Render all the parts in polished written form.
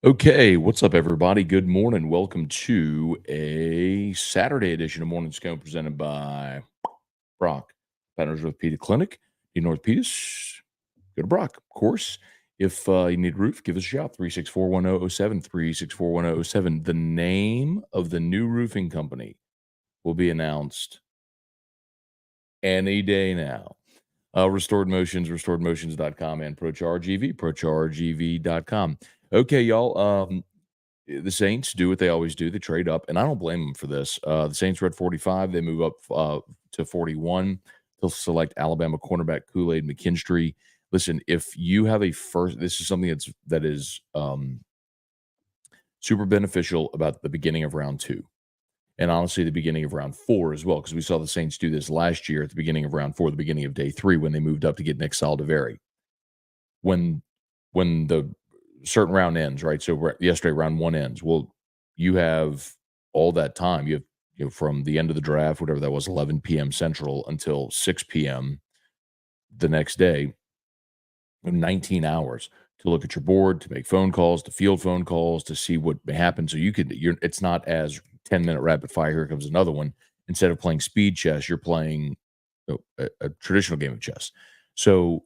Okay, what's up, everybody? Good morning. Welcome to a Saturday edition of Morning Scone presented by Brock, Partners Orthopedic Clinic in Orthopedist. Go to Brock, of course. If you need a roof, give us a shout 364 1007 364 1007. The name of the new roofing company will be announced any day now. Restored Motions, restoredmotions.com, and ProChargeEV, ProChargeEV.com. Okay, y'all. The Saints do what they always do. They trade up, and I don't blame them for this. The Saints were at 45. They move up to 41. They'll select Alabama cornerback Kool-Aid McKinstry. Listen, if you have a first, this is something that is super beneficial about the beginning of round two, and honestly, the beginning of round four as well, because we saw the Saints do this last year at the beginning of round four, the beginning of day three, when they moved up to get Nick Saldiveri. When when the certain round ends, right? So yesterday round one ends. Well, you have all that time. You have from the end of the draft, whatever that was, 11 p.m. Central until 6 p.m. the next day, 19 hours to look at your board, to make phone calls, to field phone calls, to see what may happen. So it's not as 10-minute rapid fire. Here comes another one. Instead of playing speed chess, you're playing a traditional game of chess. So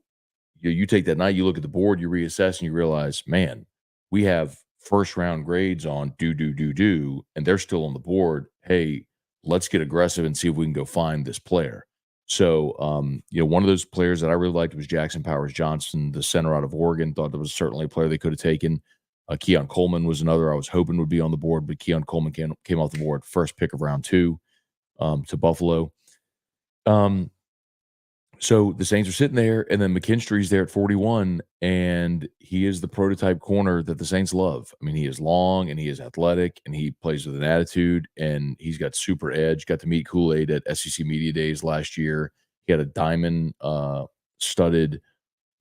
you take that night, you look at the board, you reassess, and you realize, man, we have first round grades on do, and they're still on the board. Hey, let's get aggressive and see if we can go find this player. So, one of those players that I really liked was Jackson Powers Johnson, the center out of Oregon. Thought that was certainly a player they could have taken. Keon Coleman was another I was hoping would be on the board, but Keon Coleman came off the board first pick of round two to Buffalo. Um, so the Saints are sitting there, and then McKinstry's there at 41, and he is the prototype corner that the Saints love. I mean, he is long and he is athletic and he plays with an attitude and he's got super edge. Got to meet Kool-Aid at SEC Media Days last year. He had a diamond studded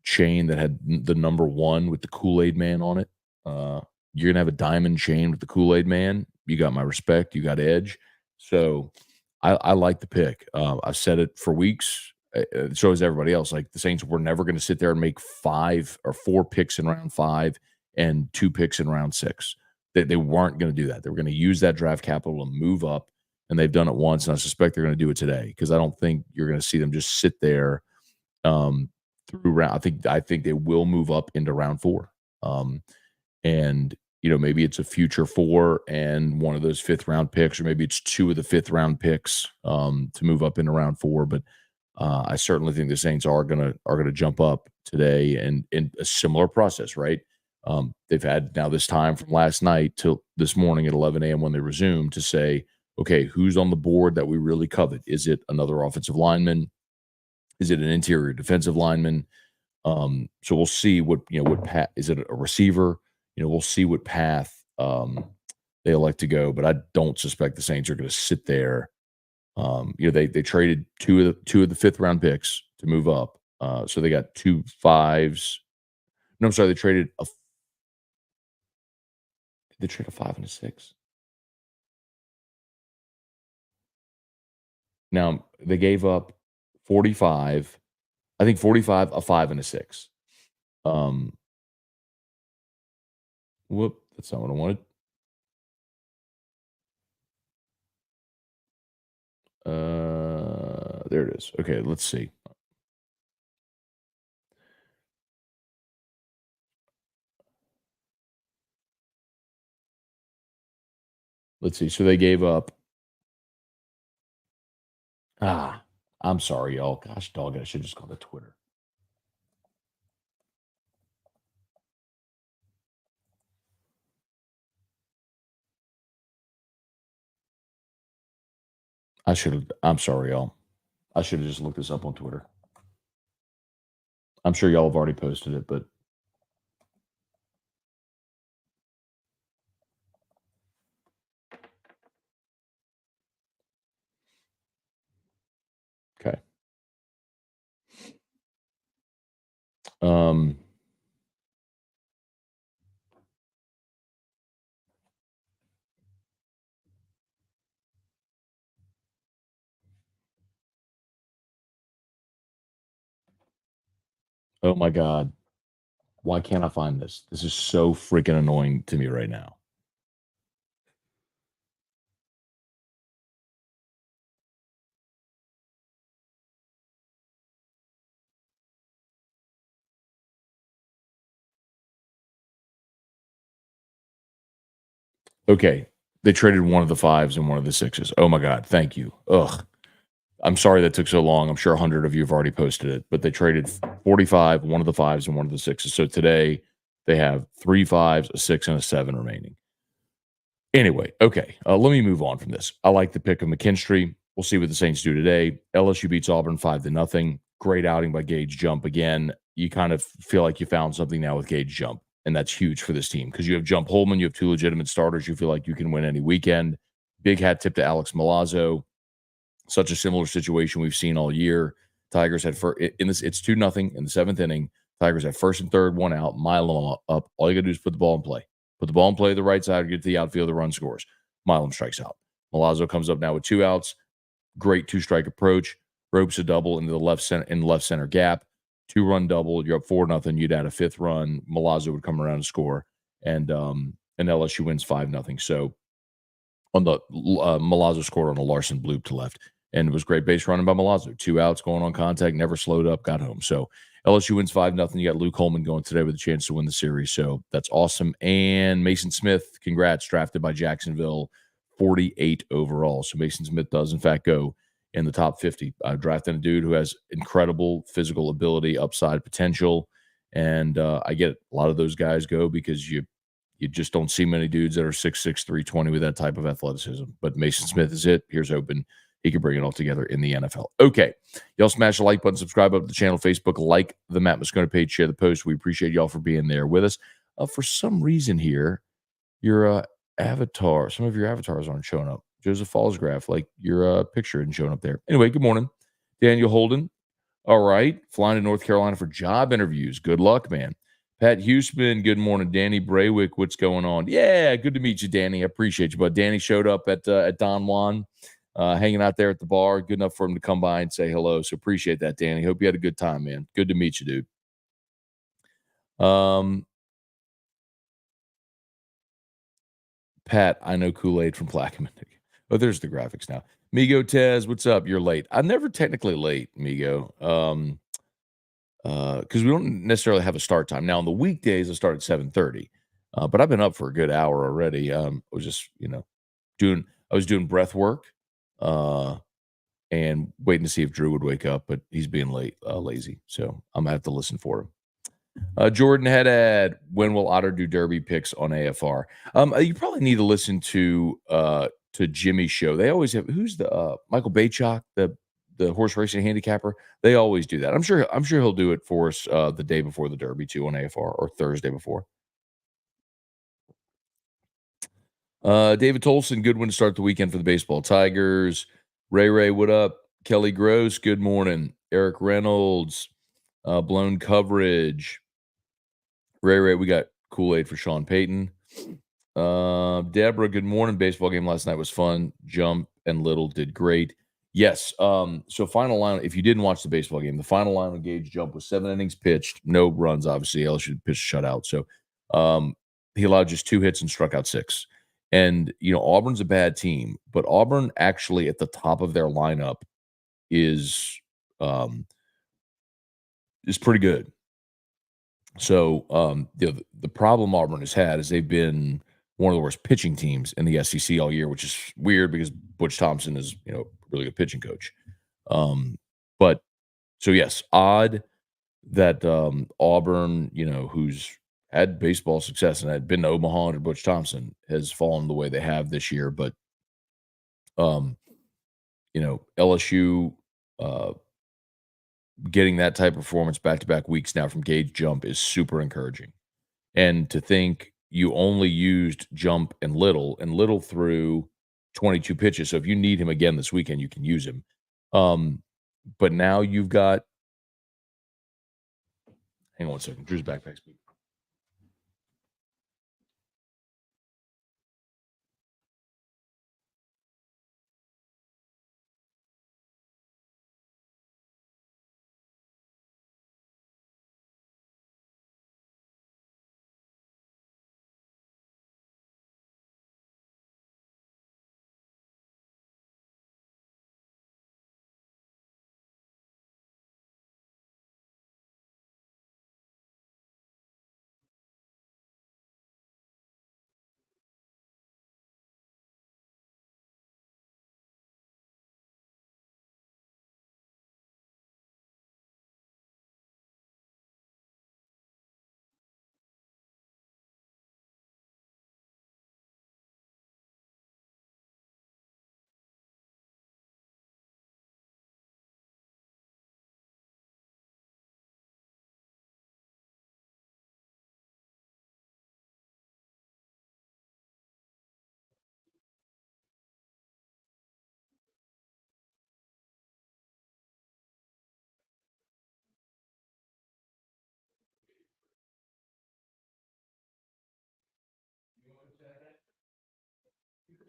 chain that had the number one with the Kool-Aid man on it. You're gonna have a diamond chain with the Kool-Aid man. You got my respect. You got edge. So I like the pick. I've said it for weeks. So is everybody else. Like the Saints were never going to sit there and make 5 or 4 picks in round 5 and 2 picks in round 6. They weren't going to do that. They were going to use that draft capital to move up, and they've done it once, and I suspect they're going to do it today because I don't think you're going to see them just sit there um, through round. I think they will move up into round 4, and maybe it's a future 4 and one of those fifth round picks, or maybe it's 2 of the fifth round picks to move up into round 4, but. I certainly think the Saints are gonna jump up today and in a similar process, right? They've had now this time from last night till this morning at 11 a.m. when they resume to say, okay, who's on the board that we really covet? Is it another offensive lineman? Is it an interior defensive lineman? So we'll see what path is it a receiver? We'll see what path they elect to go, but I don't suspect the Saints are going to sit there they traded two of the fifth round picks to move up. So they got 2 5s. No, I'm sorry, they trade a 5 and a 6. Now they gave up 45, I think 45, a 5 and a 6. Um, whoop, that's not what I wanted. There it is. Okay, let's see. Let's see. So they gave up. Ah, I'm sorry, y'all. Gosh, dog, I should just call it Twitter. I should have. I'm sorry, y'all. I should have just looked this up on Twitter. I'm sure y'all have already posted it, but okay. Um, oh my God. Why can't I find this? This is so freaking annoying to me right now. Okay. They traded one of the fives and one of the sixes. Oh my God. Thank you. Ugh. I'm sorry that took so long. I'm sure 100 of you have already posted it, but they traded 45, one of the fives and one of the sixes. So today they have three fives, a six, and a seven remaining. Anyway, okay, let me move on from this. I like the pick of McKinstry. We'll see what the Saints do today. LSU beats Auburn 5-0. Great outing by Gage Jump again. You kind of feel like you found something now with Gage Jump, and that's huge for this team because you have Jump Holman, you have two legitimate starters. You feel like you can win any weekend. Big hat tip to Alex Milazzo. Such a similar situation we've seen all year. Tigers had first in this. It's 2-0 in the seventh inning. Tigers had first and third, one out, Milam up. All you got to do is put the ball in play. Put the ball in play to the right side, get to the outfield, the run scores. Milam strikes out. Milazzo comes up now with two outs. Great two-strike approach. Ropes a double into the left center gap. Two-run double. You're up 4-0. You'd add a fifth run. Milazzo would come around and score, and LSU wins 5-0. So on the Milazzo scored on a Larson bloop to left, and it was great base running by Milazzo. Two outs, going on contact, never slowed up, got home. So LSU wins 5-0. You got Luke Holman going today with a chance to win the series. So that's awesome. And Mason Smith, congrats, drafted by Jacksonville, 48 overall. So Mason Smith does, in fact, go in the top 50. Drafting a dude who has incredible physical ability, upside potential. And I get it. A lot of those guys go because you just don't see many dudes that are 6'6", 320 with that type of athleticism. But Mason Smith is it. Here's hoping he can bring it all together in the NFL. Okay. Y'all smash the like button, subscribe up to the channel, Facebook, like the Matt Moscona page, share the post. We appreciate y'all for being there with us. For some reason here, your avatar, some of your avatars aren't showing up. Joseph Fallsgraf, like your picture isn't showing up there. Anyway, good morning. Daniel Holden. All right. Flying to North Carolina for job interviews. Good luck, man. Pat Huseman, good morning. Danny Braywick, what's going on? Yeah, good to meet you, Danny. I appreciate you. But Danny showed up at Don Juan, hanging out there at the bar. Good enough for him to come by and say hello. So appreciate that, Danny. Hope you had a good time, man. Good to meet you, dude. Pat, I know Kool-Aid from Plaquemine. Oh, there's the graphics now. Migo Tez, what's up? You're late. I'm never technically late, Migo. Because we don't necessarily have a start time. Now on the weekdays, I start at 7:30. But I've been up for a good hour already. I was just, doing breath work, uh, and waiting to see if Drew would wake up, but he's being lazy. So I'm gonna have to listen for him. Jordan Haddad, when will Otter do Derby picks on AFR? You probably need to listen to Jimmy's show. They always have who's the Michael Baychok, the horse racing handicapper. They always do that. I'm sure he'll do it for us the day before the Derby too on AFR or Thursday before. David Tolson, good one to start the weekend for the baseball Tigers. Ray, what up? Kelly Gross, good morning. Eric Reynolds, blown coverage. Ray, we got Kool-Aid for Sean Payton. Deborah, good morning. Baseball game last night was fun. Jump and Little did great. Yes. So final line, if you didn't watch the baseball game, the final line on Gage Jump was 7 innings pitched, no runs, obviously. LSU pitched shutout. So he allowed just 2 hits and struck out 6. And, Auburn's a bad team, but Auburn actually at the top of their lineup is pretty good. So the problem Auburn has had is they've been one of the worst pitching teams in the SEC all year, which is weird because Butch Thompson is a really good pitching coach. But so yes, odd that Auburn, who's had baseball success and had been to Omaha under Butch Thompson, has fallen the way they have this year. But LSU getting that type of performance back to back weeks now from Gage Jump is super encouraging. And to think you only used Jump and Little threw 22 pitches. So if you need him again this weekend, you can use him. But now you've got hang on one second. Drew's backpack speaking.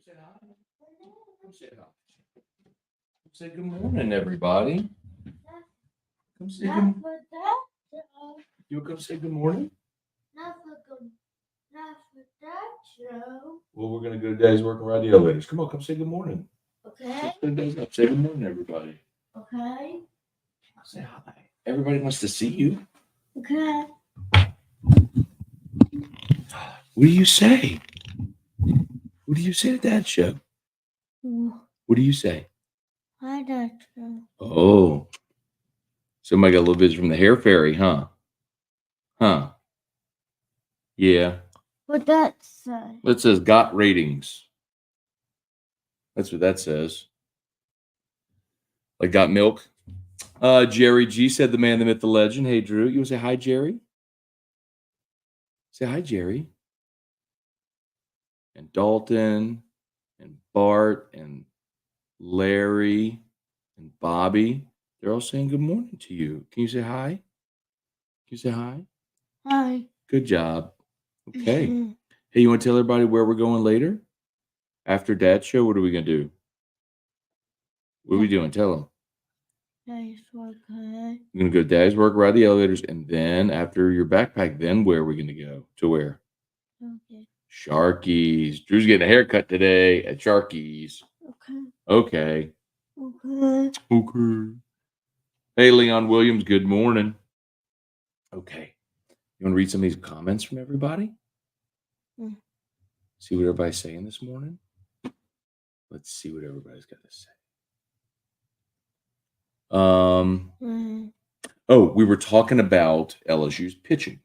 say hi. Come say hi. Say good morning, everybody. Come say good morning. You'll come say good morning? Not for that show. Well, we're going to go to Daddy's working around the elevators. Come say good morning. Okay. Say good morning, everybody. Okay. Say hi. Everybody wants to see you. Okay. What do you say? What do you say to Dad's show? What do you say? Hi, Dad. Oh. Somebody got a little visit from the hair fairy, huh? Huh. Yeah. What that say? That says got ratings. That's what that says. Like got milk. Jerry G said the man, the myth, the legend. Hey, Drew. You want to say hi, Jerry? Say hi, Jerry. And Dalton and Bart and Larry and Bobby. They're all saying good morning to you. Can you say hi? Can you say hi? Hi. Good job. Okay. Hey, you want to tell everybody where we're going later? After Dad's show, what are we going to do? What are we doing? Tell them. Daddy's work. We're going to go to Daddy's work, ride the elevators, and then after your backpack, then where are we going to go? To where? Okay. Sharky's. Drew's getting a haircut today at Sharky's. Okay. Hey, Leon Williams, good morning. Okay. You want to read some of these comments from everybody? See what everybody's saying this morning? Let's see what everybody's got to say. Oh, we were talking about LSU's pitching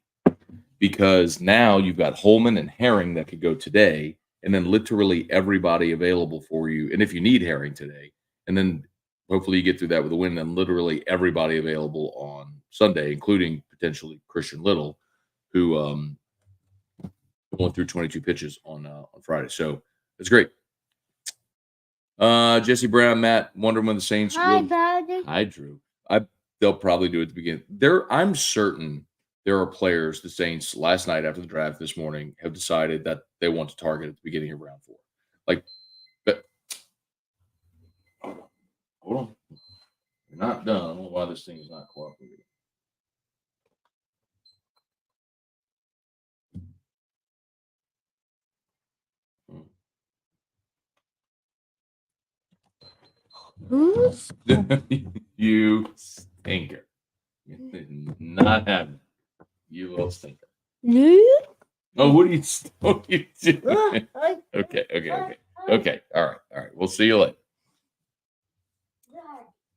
because now you've got Holman and Herring that could go today, and then literally everybody available for you. And if you need Herring today, and then hopefully you get through that with a win, and literally everybody available on Sunday, including potentially Christian Little, who went through 22 pitches on Friday. So it's great. Jesse Brown, Matt, wondering when the Saints. Hi, Daddy. Hi, Drew. They'll probably do it at the beginning. I'm certain there are players the Saints last night after the draft this morning have decided that they want to target at the beginning of round 4. But hold on. You're not done. I don't know why this thing is not cooperating. You stinker. Not having it. You little stinker. Oh, what are you doing? Okay. All right. We'll see you later.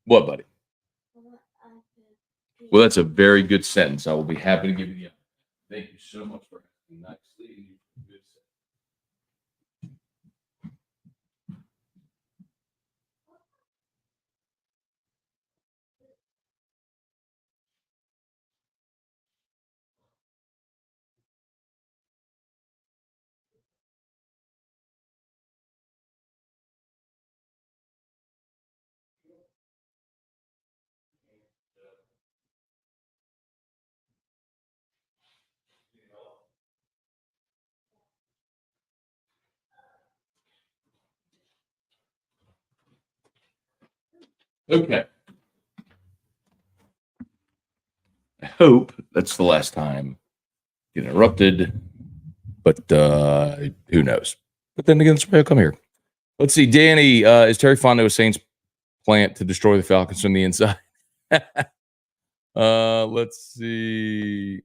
What, buddy? Well, that's a very good sentence. I will be happy to give you the. Thank you so much for asking nicely. Good Okay. I hope that's the last time get interrupted, but who knows? But then again, somebody will come here. Let's see. Danny, is Terry Fonda a Saints plant to destroy the Falcons from the inside? Let's see.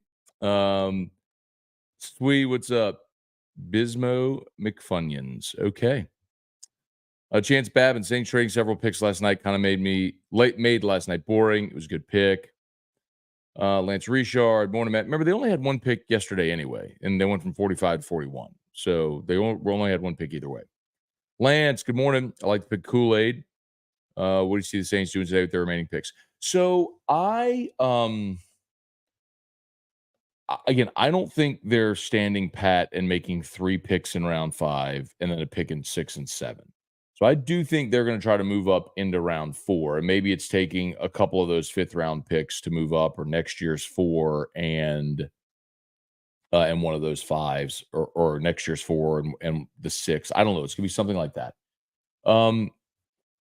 Sweet, what's up? Bismo McFunions. Okay. Chance Babin, Saints trading several picks last night kind of made last night boring. It was a good pick. Lance Richard, morning, Matt. Remember, they only had one pick yesterday anyway, and they went from 45 to 41. So they only had one pick either way. Lance, good morning. I like to pick Kool-Aid. What do you see the Saints doing today with their remaining picks? So I don't think they're standing pat and making 3 picks in round 5 and then a pick in 6 and 7. So I do think they're going to try to move up into round 4, and maybe it's taking a couple of those 5th round picks to move up, or next year's 4 and and one of those fives, or next year's four and the six. I don't know. It's gonna be something like that. Um,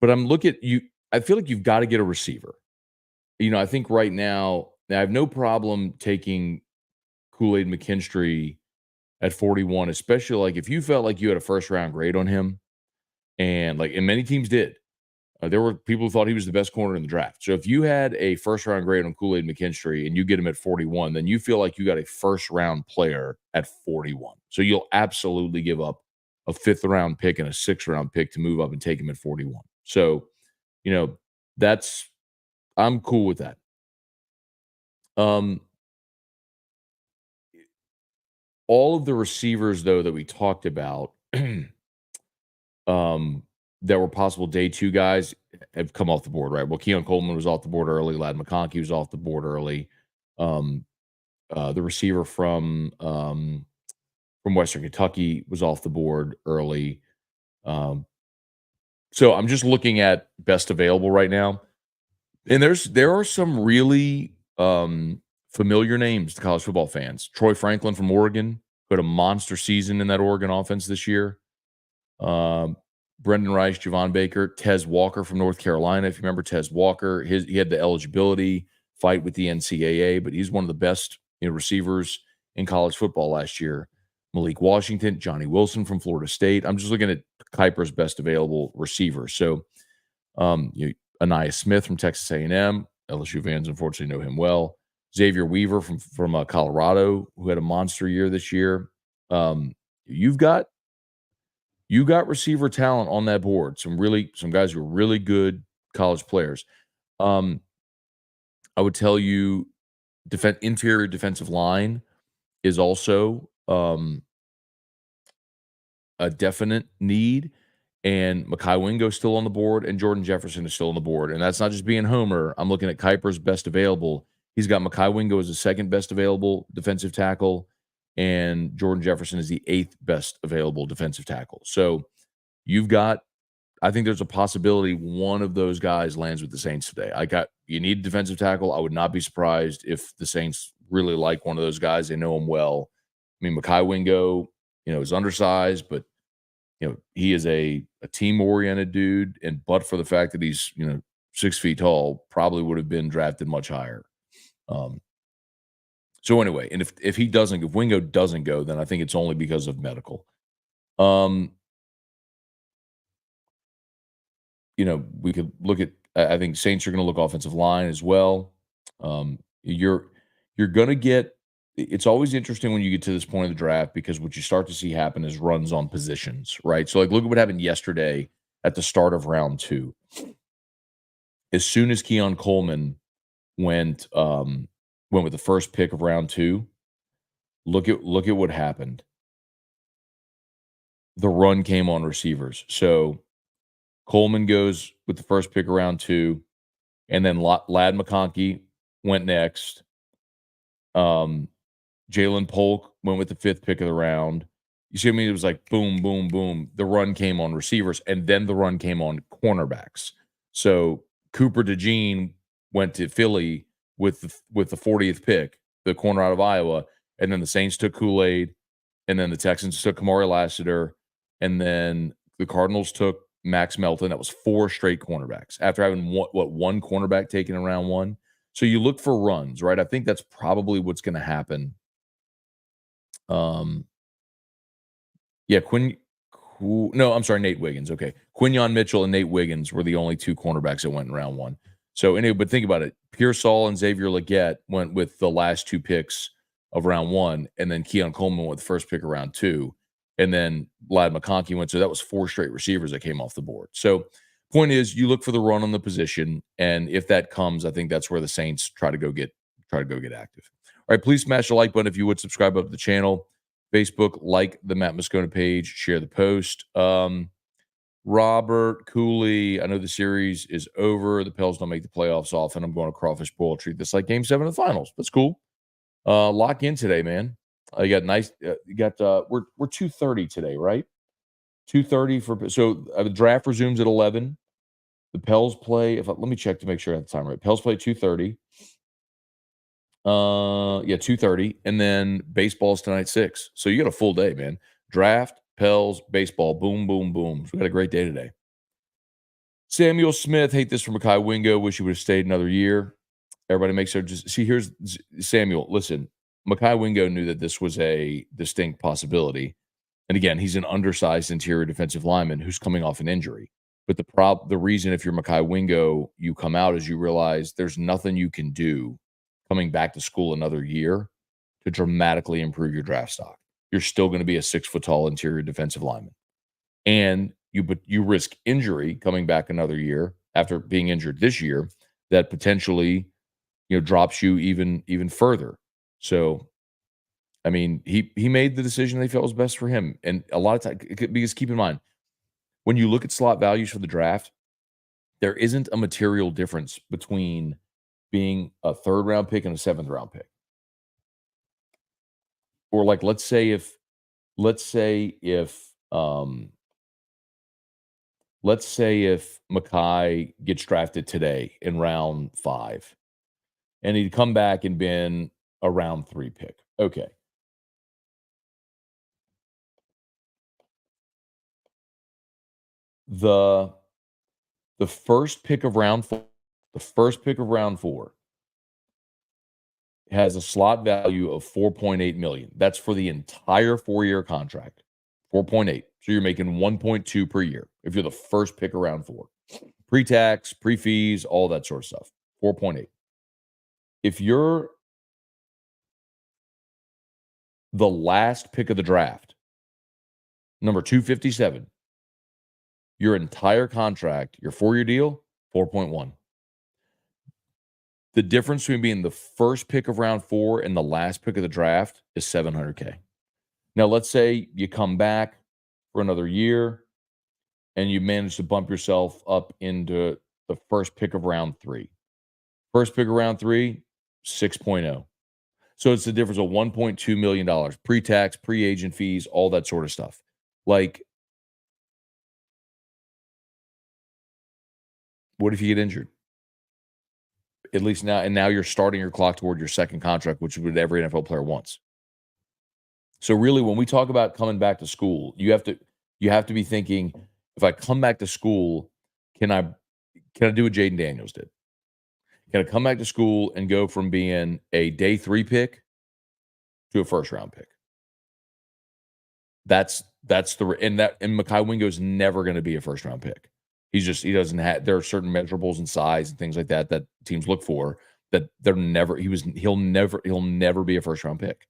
but I'm looking at you. I feel like you've got to get a receiver. I think right now I have no problem taking Kool-Aid McKinstry at 41, especially like if you felt like you had a first round grade on him, and many teams did. There were people who thought he was the best corner in the draft. So if you had a first round grade on Kool-Aid McKinstry and you get him at 41, then you feel like you got a first round player at 41. So you'll absolutely give up a fifth round pick and a sixth round pick to move up and take him at 41. So, that's I'm cool with that. Um, all of the receivers though that we talked about, um, that were possible day two guys have come off the board, right? Well, Keon Coleman was off the board early. Ladd McConkey was off the board early. Um, the receiver from Western Kentucky was off the board early. Um, so I'm just looking at best available right now, and there are some really familiar names to college football fans. Troy Franklin from Oregon, who had a monster season in that Oregon offense this year. Um, Brendan Rice, Javon Baker, Tez Walker from North Carolina. If you remember Tez Walker, he had the eligibility fight with the NCAA, but he's one of the best receivers in college football last year. Malik Washington, Johnny Wilson from Florida State. I'm just looking at Kuiper's best available receiver. So, Anaya Smith from Texas A&M. LSU fans unfortunately know him well. Xavier Weaver from Colorado, who had a monster year this year. You've got receiver talent on that board. Some guys who are really good college players. I would tell you, interior defensive line is also a definite need. And Mekhi Wingo is still on the board, and Jordan Jefferson is still on the board. And that's not just being Homer. I'm looking at Kuiper's best available. He's got Mekhi Wingo as the second best available defensive tackle, and Jordan Jefferson is the eighth best available defensive tackle. So I think there's a possibility one of those guys lands with the Saints today. You need a defensive tackle. I would not be surprised if the Saints really like one of those guys. They know him well. I mean, Mekhi Wingo, is undersized, but he is a team-oriented dude, but for the fact that he's 6 feet tall, probably would have been drafted much higher. So anyway, and if Wingo doesn't go, then I think it's only because of medical. We could look at. I think Saints are going to look offensive line as well. You're going to get. It's always interesting when you get to this point of the draft because what you start to see happen is runs on positions, right? So, look at what happened yesterday at the start of round 2. As soon as Keon Coleman went with the first pick of round 2, look at what happened. The run came on receivers. So Coleman goes with the first pick of round 2, and then Ladd McConkey went next. Jalen Polk went with the 5th pick of the round. You see what I mean? It was like boom, boom, boom. The run came on receivers, and then the run came on cornerbacks. So Cooper DeJean went to Philly with the 40th pick, the corner out of Iowa, and then the Saints took Kool-Aid, and then the Texans took Kamari Lassiter, and then the Cardinals took Max Melton. That was 4 straight cornerbacks after having one cornerback taken in round 1. So you look for runs, right? I think that's probably what's going to happen. Yeah, Nate Wiggins. Okay. Quinyon Mitchell and Nate Wiggins were the only 2 cornerbacks that went in round 1. So anyway, but think about it. Pearsall and Xavier Legette went with the last 2 picks of round 1, and then Keon Coleman with the first pick of round 2, and then Ladd McConkey went. So that was 4 straight receivers that came off the board. So point is, you look for the run on the position, and if that comes, I think that's where the Saints try to go get active. All right, please smash the like button if you would. Subscribe up to the channel. Facebook, like the Matt Moscona page, share the post. Robert Cooley, I know the series is over. The Pels don't make the playoffs often. I'm going to crawfish bowl. Treat this like Game 7 of the finals. That's cool. Lock in today, man. You got nice. We're 2:30 today, right? 2:30 the draft resumes at 11. The Pels play. Let me check to make sure I have the time right. Pels play 2:30. Yeah, 2:30, and then baseball's tonight 6. So you got a full day, man. Draft, Pels, baseball, boom, boom, boom. So we had a great day today. Samuel Smith, hate this from Makai Wingo. Wish he would have stayed another year. Everybody makes their just see. Here's Samuel. Listen, Makai Wingo knew that this was a distinct possibility, and again, he's an undersized interior defensive lineman who's coming off an injury. But the reason if you're Makai Wingo, you come out is you realize there's nothing you can do coming back to school another year to dramatically improve your draft stock. You're still going to be a 6 foot tall interior defensive lineman, and you risk injury coming back another year after being injured this year that potentially drops you even further. So I mean, he made the decision they felt was best for him, and a lot of time because keep in mind when you look at slot values for the draft, there isn't a material difference between being a third round pick and a seventh round pick. Or like let's say if Makai gets drafted today in round 5 and he'd come back and been a round 3 pick. Okay. The the first pick of round 4, the first pick of round 4 has a slot value of 4.8 million. That's for the entire 4-year contract. 4.8. So you're making 1.2 per year if you're the first pick around 4. Pre-tax, pre-fees, all that sort of stuff. 4.8. If you're the last pick of the draft, number 257, your entire contract, your 4-year deal, 4.1. The difference between being the first pick of round 4 and the last pick of the draft is $700K. Now, let's say you come back for another year and you manage to bump yourself up into the first pick of round 3. First pick of round 3, 6.0. So it's the difference of $1.2 million pre-tax, pre-agent fees, all that sort of stuff. Like, what if you get injured? At least now, and now you're starting your clock toward your second contract, which is what every NFL player wants. So really, when we talk about coming back to school, you have to be thinking, if I come back to school, can I do what Jaden Daniels did? Can I come back to school and go from being a day 3 pick to a first round pick? That's and Makai Wingo is never going to be a first round pick. He doesn't have, there are certain measurables and size and things like that that teams look for that he'll never be a first round pick.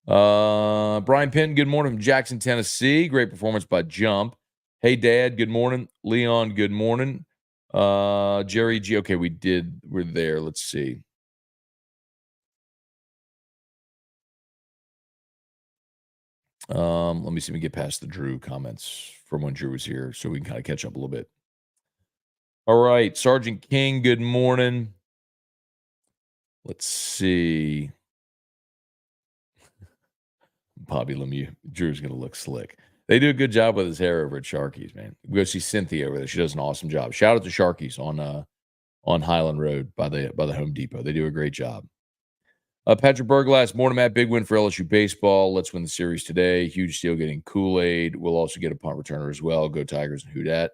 Brian Penn, good morning from Jackson, Tennessee. Great performance by Jump. Hey, Dad, good morning. Leon, good morning. Jerry G. Okay, we're there. Let's see. Let me see if we can get past the Drew comments from when Drew was here so we can kind of catch up a little bit. All right, Sergeant King, good morning. Let's see. Bobby Lemieux. Drew's going to look slick. They do a good job with his hair over at Sharky's, man. We go see Cynthia over there. She does an awesome job. Shout out to Sharky's on Highland Road by the Home Depot. They do a great job. Patrick Berglass, morning, Matt. Big win for LSU baseball. Let's win the series today. Huge steal getting Kool-Aid. We'll also get a punt returner as well. Go Tigers and who dat.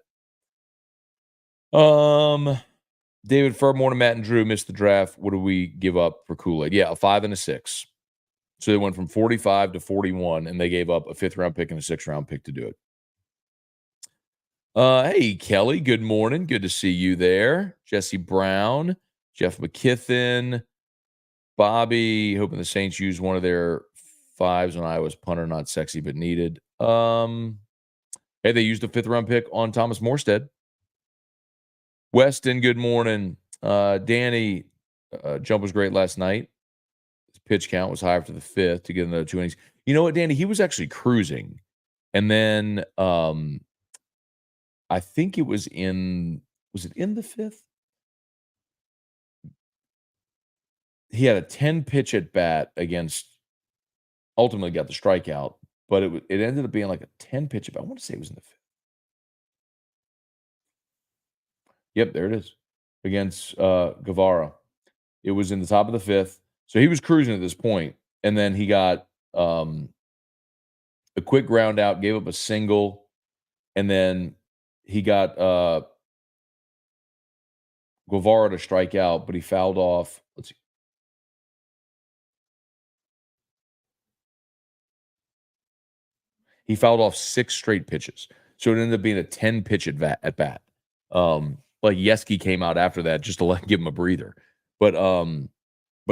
David Fur, morning, Matt and Drew missed the draft. What do we give up for Kool-Aid? Yeah, a 5 and a 6. So they went from 45 to 41, and they gave up a 5th round pick and a 6th round pick to do it. Hey, Kelly, good morning. Good to see you there. Jesse Brown, Jeff McKithen, Bobby, hoping the Saints use one of their 5s on Iowa's punter, not sexy but needed. Hey, they used a 5th round pick on Thomas Morstead. Weston, good morning. Danny, jump was great last night. His pitch count was high after the 5th to get another 2 innings. You know what, Danny? He was actually cruising. And then I think it was in the 5th? He had a 10 pitch at bat against, ultimately got the strikeout, but it ended up being like a 10 pitch at bat. I want to say it was in the 5th. Yep, there it is. Against Guevara. It was in the top of the fifth. So he was cruising at this point, and then he got a quick ground out, gave up a single, and then he got Guevara to strike out, but he fouled off. Let's see. He fouled off 6 straight pitches. So it ended up being a 10 pitch at bat. Like Yeski came out after that just to give him a breather. But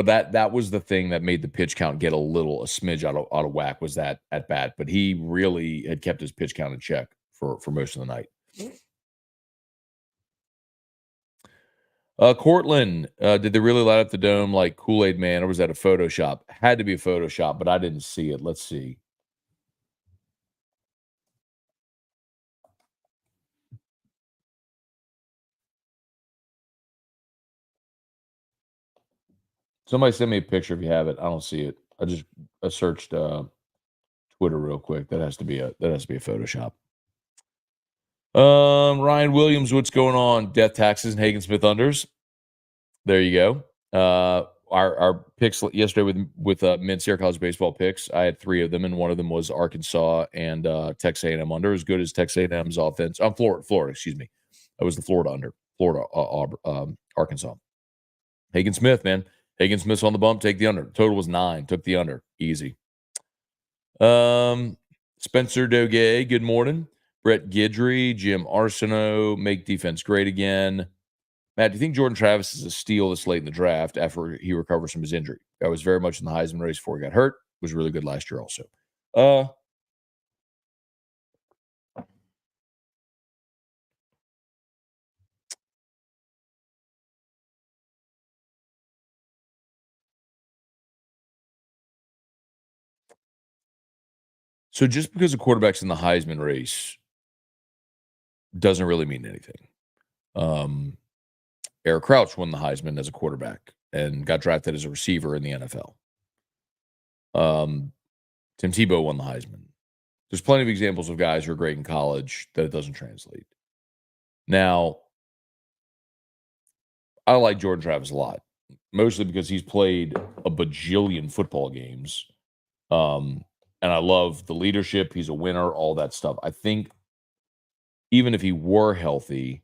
that was the thing that made the pitch count get a smidge out of whack, was that at bat. But he really had kept his pitch count in check for most of the night. Cortland, did they really light up the dome like Kool-Aid Man, or was that a Photoshop? Had to be a Photoshop, but I didn't see it. Let's see. Somebody send me a picture if you have it. I don't see it. I searched Twitter real quick. That has to be a Photoshop. Ryan Williams, what's going on? Death taxes and Hagen Smith unders. There you go. Our picks yesterday with Men's Sierra College baseball picks. I had 3 of them, and one of them was Arkansas and Texas A&M under. As good as Texas A&M's offense. Florida. Excuse me. That was the Florida under. Florida, Arkansas. Hagen Smith, man. Hagen Smith's on the bump. Take the under. Total was 9. Took the under. Easy. Spencer Doge, good morning. Brett Guidry, Jim Arsenault, make defense great again. Matt, do you think Jordan Travis is a steal this late in the draft after he recovers from his injury? I was very much in the Heisman race before he got hurt. Was really good last year also. So just because a quarterback's in the Heisman race doesn't really mean anything. Eric Crouch won the Heisman as a quarterback and got drafted as a receiver in the NFL. Tim Tebow won the Heisman. There's plenty of examples of guys who are great in college that it doesn't translate. Now, I like Jordan Travis a lot, mostly because he's played a bajillion football games. And I love the leadership. He's a winner, all that stuff. I think even if he were healthy,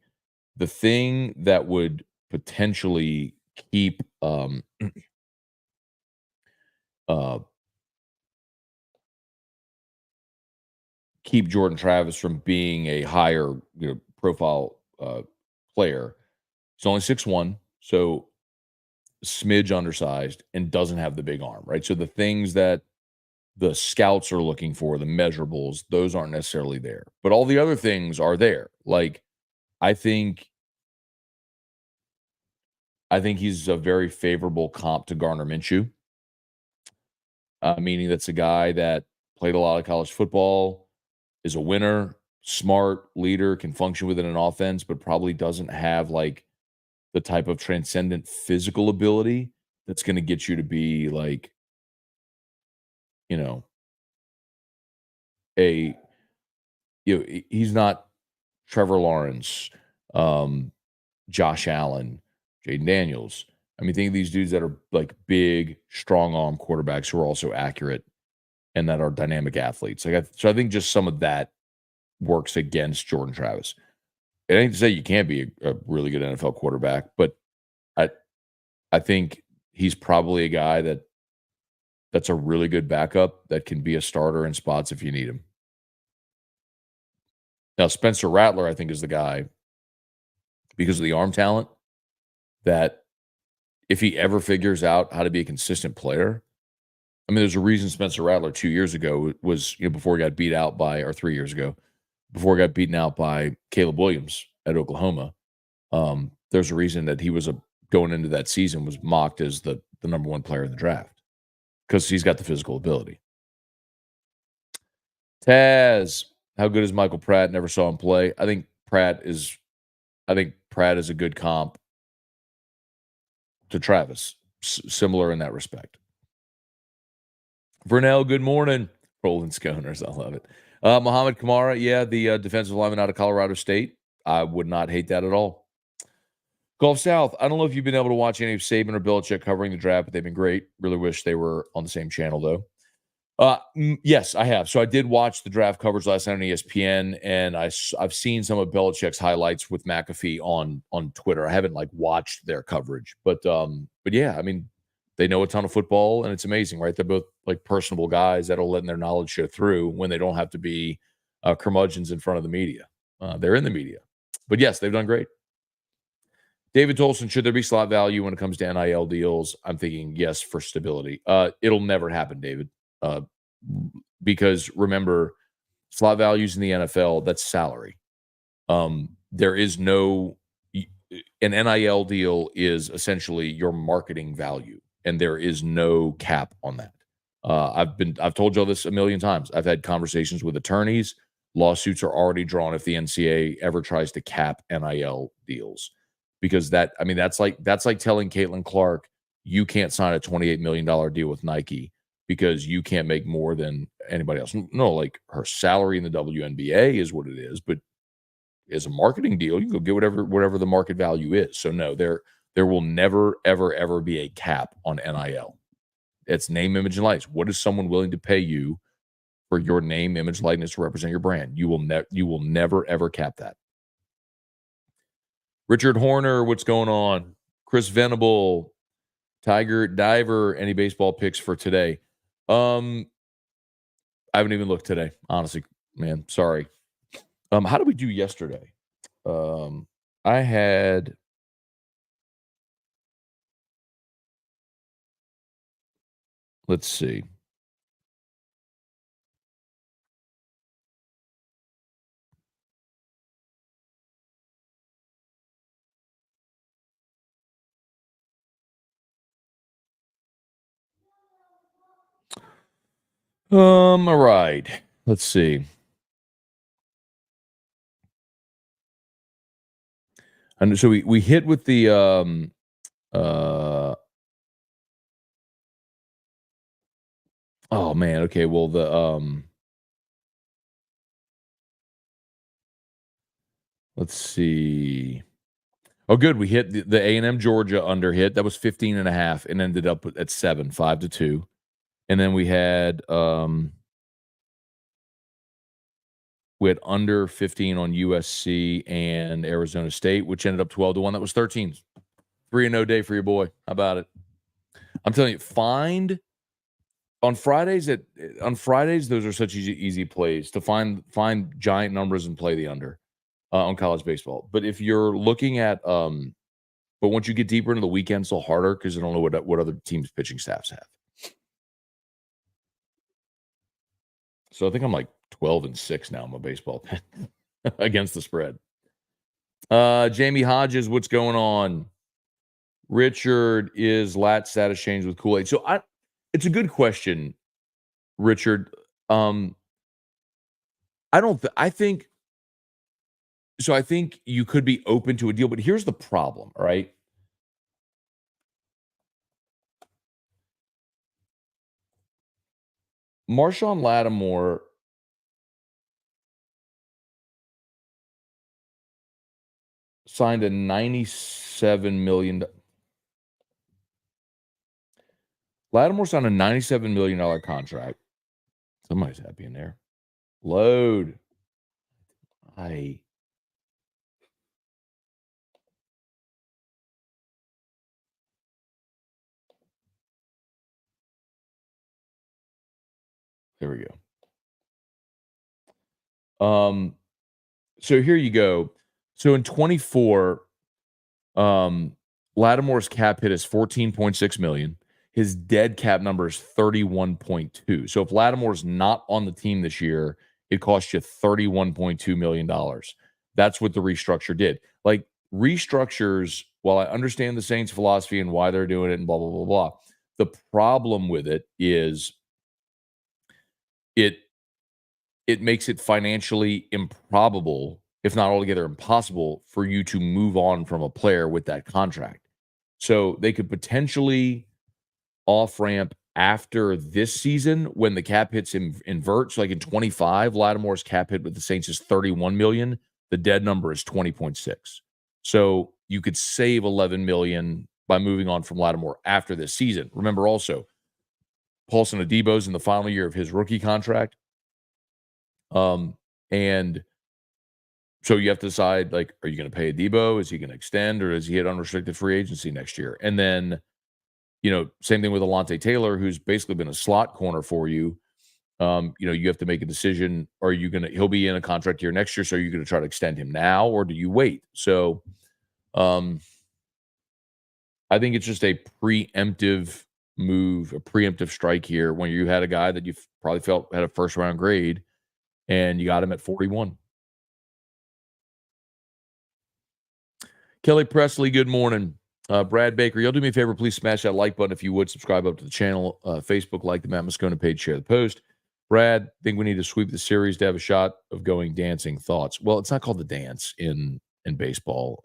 the thing that would potentially keep keep Jordan Travis from being a higher profile player. He's only 6'1", so smidge undersized, and doesn't have the big arm, right? So the things that the scouts are looking for, the measurables, those aren't necessarily there. But all the other things are there. Like, I think he's a very favorable comp to Gardner Minshew, meaning that's a guy that played a lot of college football, is a winner, smart, leader, can function within an offense, but probably doesn't have like the type of transcendent physical ability that's going to get you to be like, he's not Trevor Lawrence, Josh Allen, Jaden Daniels. I mean, think of these dudes that are like big, strong arm quarterbacks who are also accurate and that are dynamic athletes. So I think just some of that works against Jordan Travis. It ain't to say you can't be a really good NFL quarterback, but I think he's probably a guy that's a really good backup that can be a starter in spots if you need him. Now, Spencer Rattler, I think, is the guy, because of the arm talent, that if he ever figures out how to be a consistent player, I mean, there's a reason Spencer Rattler 2 years ago was, before he got beat out by, or 3 years ago, before he got beaten out by Caleb Williams at Oklahoma. There's a reason that he was going into that season was mocked as the number 1 player in the draft, because he's got the physical ability. Taz, how good is Michael Pratt? Never saw him play. I think Pratt is a good comp to Travis, similar in that respect. Vernell, good morning. Rolling Sconers, I love it. Muhammad Kamara, the defensive lineman out of Colorado State. I would not hate that at all. Gulf South, I don't know if you've been able to watch any of Saban or Belichick covering the draft, but they've been great. Really wish they were on the same channel, though. Yes, I have. So I did watch the draft coverage last night on ESPN, and I've seen some of Belichick's highlights with McAfee on Twitter. I haven't watched their coverage, but yeah, I mean, they know a ton of football, and it's amazing, right? They're both personable guys that'll let their knowledge show through when they don't have to be curmudgeons in front of the media. They're in the media, but yes, they've done great. David Tolson, should there be slot value when it comes to NIL deals? I'm thinking yes for stability. It'll never happen, David, because remember, slot values in the NFL, that's salary. There is no an NIL deal is essentially your marketing value, and there is no cap on that. I've told y'all this a million times. I've had conversations with attorneys. Lawsuits are already drawn if the NCAA ever tries to cap NIL deals, because that's like telling Caitlin Clark you can't sign a $28 million deal with Nike because you can't make more than anybody else. No, her salary in the WNBA is what it is, but as a marketing deal, you can go get whatever the market value is. So no, there will never, ever be a cap on NIL. It's name, image, and likeness. What is someone willing to pay you for your name, image, likeness to represent your brand? You will never, ever cap that. Richard Horner, what's going on? Chris Venable, Tiger Diver, any baseball picks for today? I haven't even looked today, honestly, man. Sorry. How did we do yesterday? I had let's see. All right. Let's see. And so we hit with the oh man, okay. Well, let's see. Oh, good. We hit the A&M Georgia under hit. That was 15.5 and ended up at 7, 5-2. And then we had under 15 on USC and Arizona State, which ended up 12-1. That was 13. 3-0 day for your boy. How about it? I'm telling you, find on Fridays, those are such easy plays to find giant numbers and play the under on college baseball. But if you're looking at but once you get deeper into the weekend, it's a little harder because you don't know what other teams' pitching staffs have. So I think I'm 12-6 now in my baseball against the spread. Jamie Hodges, what's going on? Richard, is lat status changed with Kool-Aid? So it's a good question, Richard. I think you could be open to a deal, but here's the problem, all right? Marshawn Lattimore signed a $97 million. Lattimore signed a $97 million contract. Somebody's happy in there. Load. There we go. So here you go. So in 24, Lattimore's cap hit is $14.6 million. His dead cap number is 31.2. So if Lattimore's not on the team this year, it costs you $31.2 million. That's what the restructure did. Restructures, while I understand the Saints' philosophy and why they're doing it and blah, blah, blah, blah, the problem with it is it makes it financially improbable, if not altogether impossible, for you to move on from a player with that contract. So they could potentially off-ramp after this season when the cap hits inverts. In 25, Lattimore's cap hit with the Saints is $31 million. The dead number is 20.6. So you could save $11 million by moving on from Lattimore after this season. Remember also, Paulson Adebo's in the final year of his rookie contract. And so you have to decide, like, are you going to pay Adebo? Is he going to extend, or does he hit unrestricted free agency next year? And then, same thing with Alontae Taylor, who's basically been a slot corner for you. You have to make a decision. Are you going to, he'll be in a contract year next year. So are you going to try to extend him now, or do you wait? So I think it's just a preemptive move, a preemptive strike here when you had a guy that you probably felt had a first round grade and you got him at 41. Kelly Presley, good morning. Brad Baker, y'all do me a favor, please smash that like button if you would. Subscribe up to the channel. Facebook, like the Matt Moscona page, share the post. Brad, think we need to sweep the series to have a shot of going dancing. Thoughts? Well, it's not called the dance in baseball,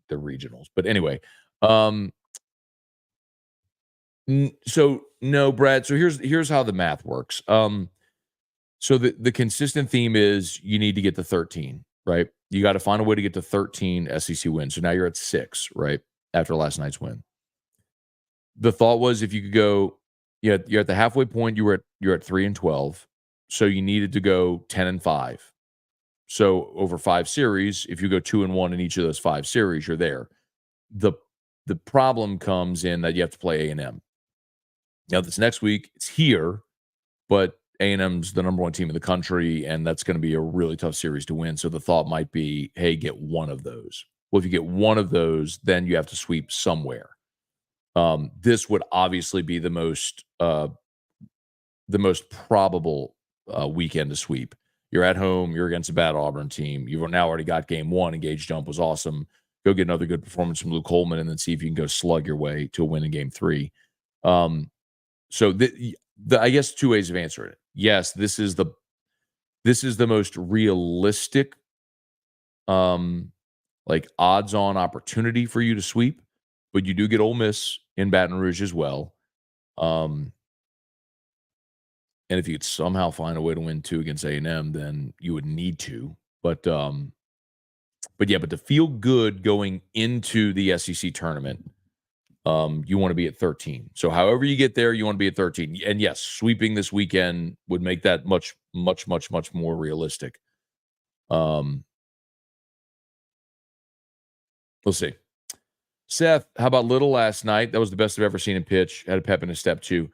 the regionals. But anyway, so no, Brad. So here's how the math works. So the consistent theme is you need to get to 13, right? You got to find a way to get to 13 SEC wins. So now you're at 6, right? After last night's win. The thought was if you could go, you're at the halfway point, you're at 3-12. So you needed to go 10-5. So over 5 series, if you go 2-1 in each of those 5 series, you're there. The problem comes in that you have to play A&M. Now this next week, it's here, but A&M's the number 1 team in the country, and that's going to be a really tough series to win. So the thought might be, hey, get one of those. Well, if you get one of those, then you have to sweep somewhere. This would obviously be the most probable weekend to sweep. You're at home. You're against a bad Auburn team. You've now already got game 1. Engaged jump was awesome. Go get another good performance from Luke Coleman, and then see if you can go slug your way to a win in game 3. So I guess 2 ways of answering it. Yes, this is the most realistic, like odds-on opportunity for you to sweep, but you do get Ole Miss in Baton Rouge as well. And if you could somehow find a way to win 2 against A&M, then you would need to. But to feel good going into the SEC tournament, you want to be at 13. So however you get there, you want to be at 13. And yes, sweeping this weekend would make that much, much, much, much more realistic. We'll see. Seth, how about Little last night? That was the best I've ever seen him pitch. Had a pep in his step too.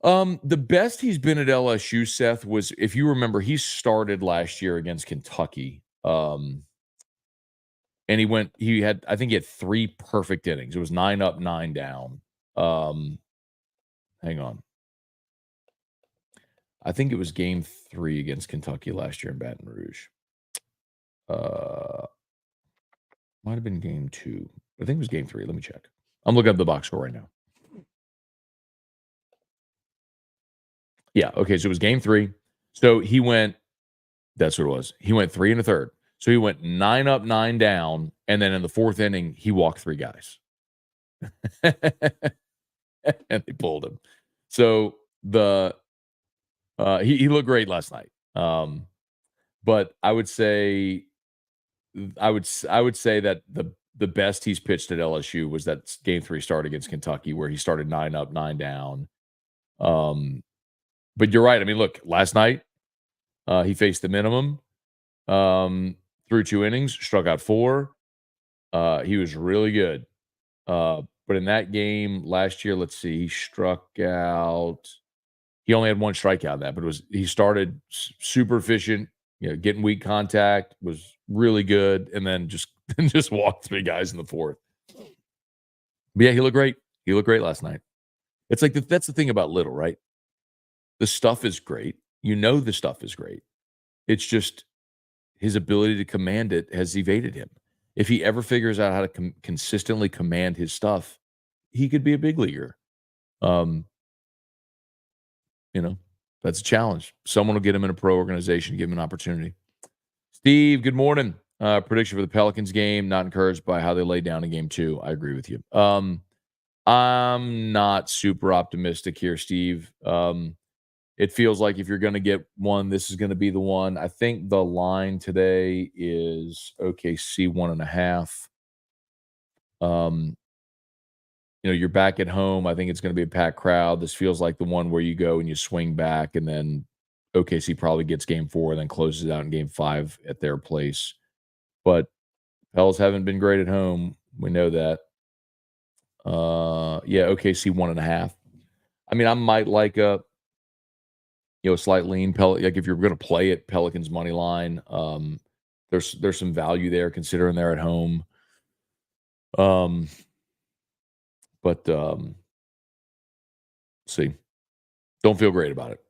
The best he's been at LSU, Seth, was, if you remember, he started last year against Kentucky. And he had 3 perfect innings. It was 9 up, 9 down. Hang on. I think it was game 3 against Kentucky last year in Baton Rouge. Might have been game 2. I think it was game 3. Let me check. I'm looking up the box score right now. Yeah. Okay. So it was game 3. So he went, that's what it was. He went 3 1/3. So he went 9 up, 9 down. And then in the 4th inning, he walked 3 guys. And they pulled him. So he looked great last night. But I would say that the best he's pitched at LSU was that game 3 start against Kentucky, where he started 9 up, 9 down. But you're right. I mean, look, last night he faced the minimum, through 2 innings, struck out 4. He was really good. But in that game last year, let's see, he struck out. He only had 1 strikeout in that, but he started super efficient, getting weak contact, was really good, and then just walked 3 guys in the 4th. But yeah, he looked great. He looked great last night. It's like that's the thing about Little, right? The stuff is great. The stuff is great. It's just his ability to command it has evaded him. If he ever figures out how to consistently command his stuff, he could be a big leaguer. That's a challenge. Someone will get him in a pro organization, give him an opportunity. Steve, good morning. Prediction for the Pelicans game. Not encouraged by how they laid down in game 2. I agree with you. I'm not super optimistic here, Steve. It feels like if you're going to get one, this is going to be the one. I think the line today is OKC 1.5. Um, you're back at home. I think it's going to be a packed crowd. This feels like the one where you go and you swing back, and then OKC probably gets game 4 and then closes it out in game 5 at their place. But Pels haven't been great at home. We know that. Yeah, OKC 1.5. I mean, I might like a slight lean. Like if you're going to play it, Pelicans money line. There's some value there considering they're at home. But see, don't feel great about it.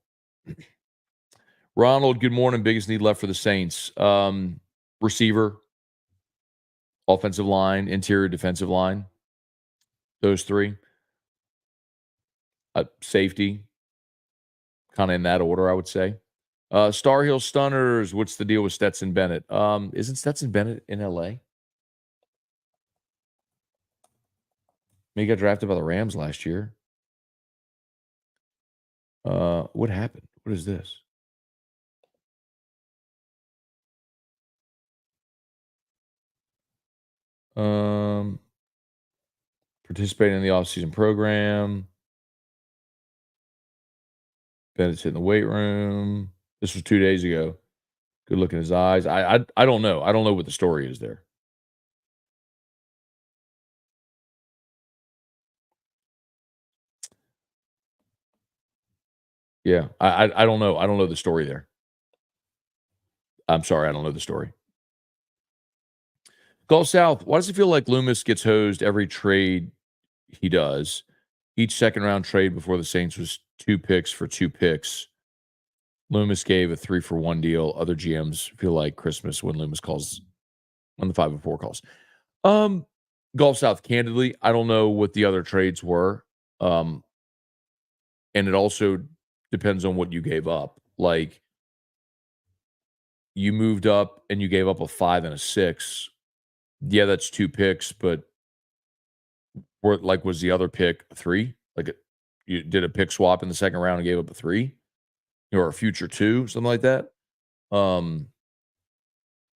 Ronald, good morning. Biggest need left for the Saints. Receiver, offensive line, interior defensive line. Those three. Safety, kind of in that order, I would say. Star Hill Stunners, what's the deal with Stetson Bennett? Isn't Stetson Bennett in LA? He got drafted by the Rams last year. What happened? What is this? Participating in the offseason program. Bennett's in the weight room. This was 2 days ago. Good look in his eyes. I don't know. I don't know what the story is there. Yeah, I don't know. I don't know the story there. I'm sorry, I don't know the story. Gulf South, why does it feel like Loomis gets hosed every trade he does? Each second round trade before the Saints was 2 picks for 2 picks. Loomis gave a 3-for-1 deal. Other GMs feel like Christmas when Loomis calls on the 5-4 calls. Gulf South, candidly, I don't know what the other trades were. And it also depends on what you gave up. Like, you moved up and you gave up a 5 and a 6. Yeah, that's 2 picks, but was the other pick a 3? You did a pick swap in the second round and gave up a 3? Or a future 2, something like that. And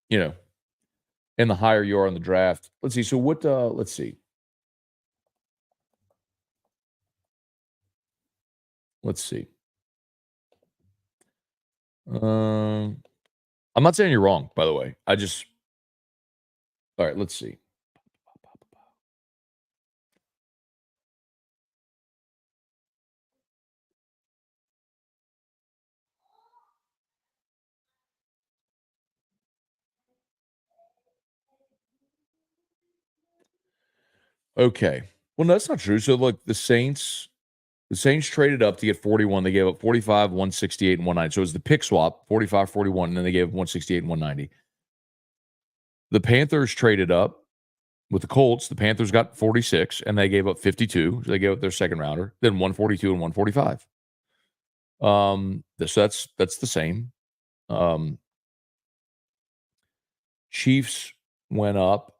the higher you are in the draft. Let's see. So what, let's see. Let's see. I'm not saying you're wrong, by the way. All right, let's see. Okay. Well, no, that's not true. So look, the Saints traded up to get 41. They gave up 45, 168, and 190. So it was the pick swap, 45, 41, and then they gave up 168 and 190. The Panthers traded up with the Colts. The Panthers got 46, and they gave up 52. So they gave up their second rounder, then 142 and 145. So that's the same. Chiefs went up.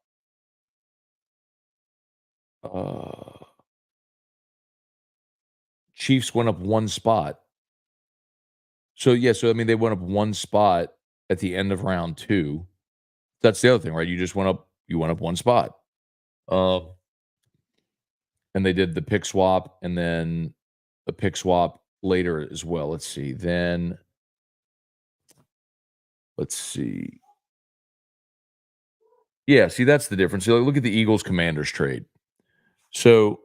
Chiefs went up 1 spot. So I mean they went up 1 spot at the end of round 2. That's the other thing, right? You went up 1 spot. And they did the pick swap and then the pick swap later as well. Let's see. Yeah, see, that's the difference. So look at the Eagles Commanders trade. So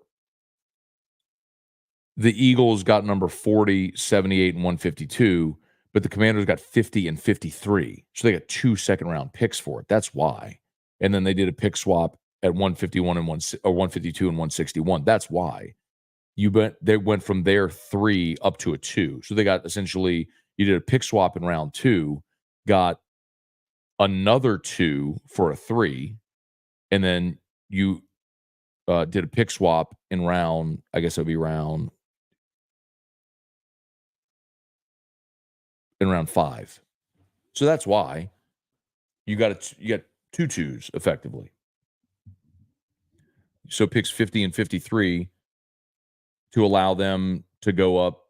the Eagles got number 40, 78, and 152, but the Commanders got 50 and 53. So they got 2 second-round picks for it. That's why. And then they did a pick swap at 151 and 152 and 161. That's why. They went from their 3 up to a 2. So they got essentially, you did a pick swap in round 2, got another 2 for a 3, and then you did a pick swap in round, I guess it would be round 5. So that's why you got 2 2s effectively. So picks 50 and 53 to allow them to go up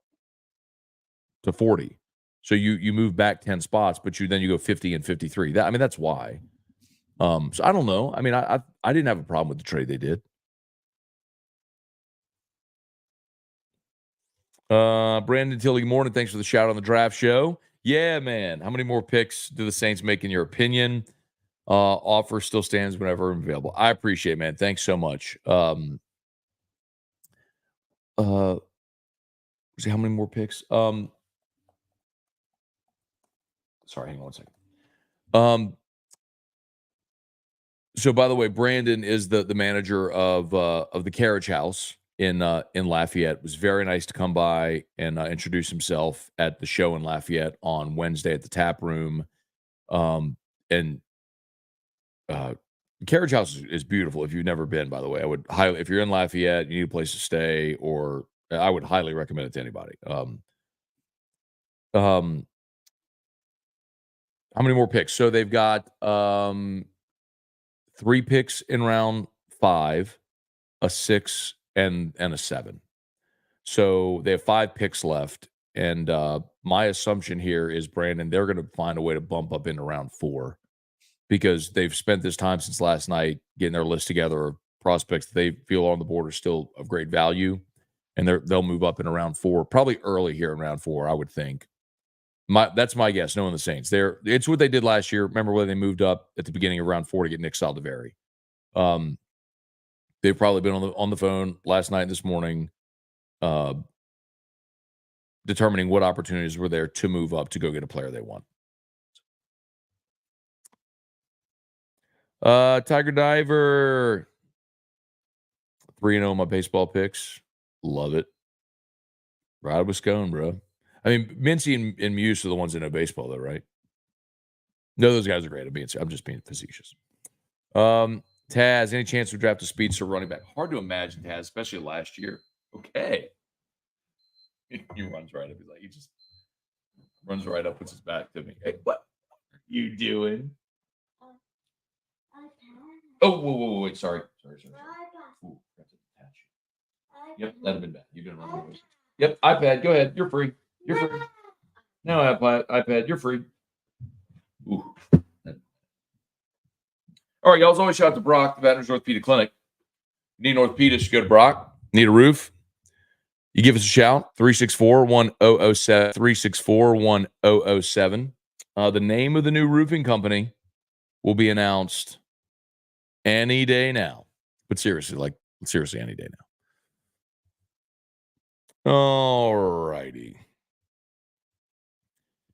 to 40. So you move back 10 spots, but you go 50 and 53. That's why. So I don't know. I mean, I didn't have a problem with the trade they did. Brandon Tilly, good morning. Thanks for the shout on the draft show. Yeah, man. How many more picks do the Saints make in your opinion? Offer still stands whenever available. I appreciate it, man. Thanks so much. Uh, see how many more picks? Sorry, hang on one second. So by the way, Brandon is the manager of the Carriage House in Lafayette. It was very nice to come by and introduce himself at the show in Lafayette on Wednesday at the tap room. And Carriage House is beautiful. If you've never been, by the way, I would highly, if you're in Lafayette, you need a place to stay, or I would highly recommend it to anybody. Um, how many more picks? So they've got 3 picks in round 5, a 6, and a 7. So they have 5 picks left. And my assumption here is, Brandon, they're going to find a way to bump up into round 4 because they've spent this time since last night getting their list together of prospects that they feel on the board are still of great value. And they'll move up in round 4, probably early here in round 4, I would think. That's my guess, knowing the Saints. It's what they did last year. Remember when they moved up at the beginning of round 4 to get Nick Saldiveri? They've probably been on the phone last night and this morning, determining what opportunities were there to move up to go get a player they want. Tiger Diver, 3-0 my baseball picks. Love it. Ride with Scone, bro. I mean, Mincy and Muse are the ones that know baseball, though, right? No, those guys are great. I'm just being facetious. Taz, any chance to draft a speedster running back? Hard to imagine, Taz, especially last year. Okay. He runs right up. He just runs right up, puts his back to me. Hey, what are you doing? Oh, whoa, wait. Sorry. Ooh, that's attached. Yep, that'd have been bad. You've been running. Yep, iPad, go ahead. You're free. No, iPad, you're free. Ooh. All right, y'all. As always, shout out to Brock, the Veterans Orthopedic Clinic. Need an orthopedist, go to Brock. Need a roof? You give us a shout, 364-1007, 364-1007. The name of the new roofing company will be announced any day now. But seriously, any day now. All righty.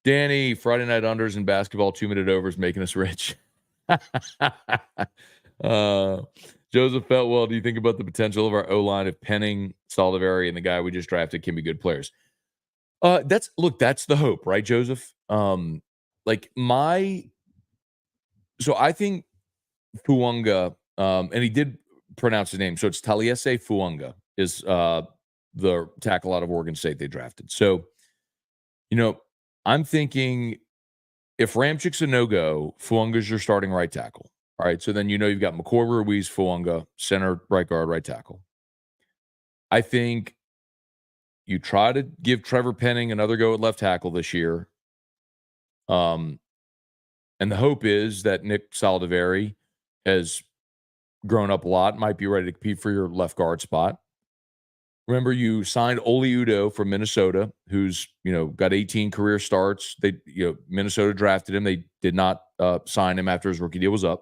Danny, Friday night unders in basketball, 2-minute overs, making us rich. Joseph Feltwell, do you think about the potential of our O-line if Penning, Saldiveri, and the guy we just drafted can be good players? That's the hope, right, Joseph? So I think Fuanga, and he did pronounce his name, so it's Taliese Fuanga is the tackle out of Oregon State they drafted. So, I'm thinking if Ramchik's a no-go, Fuanga's your starting right tackle. All right, so then you've got McCoy, Ruiz, Fuanga, center, right guard, right tackle. I think you try to give Trevor Penning another go at left tackle this year. And the hope is that Nick Saldiveri has grown up a lot, might be ready to compete for your left guard spot. Remember, you signed Oli Udoh from Minnesota, who's got 18 career starts. Minnesota drafted him. They did not sign him after his rookie deal was up,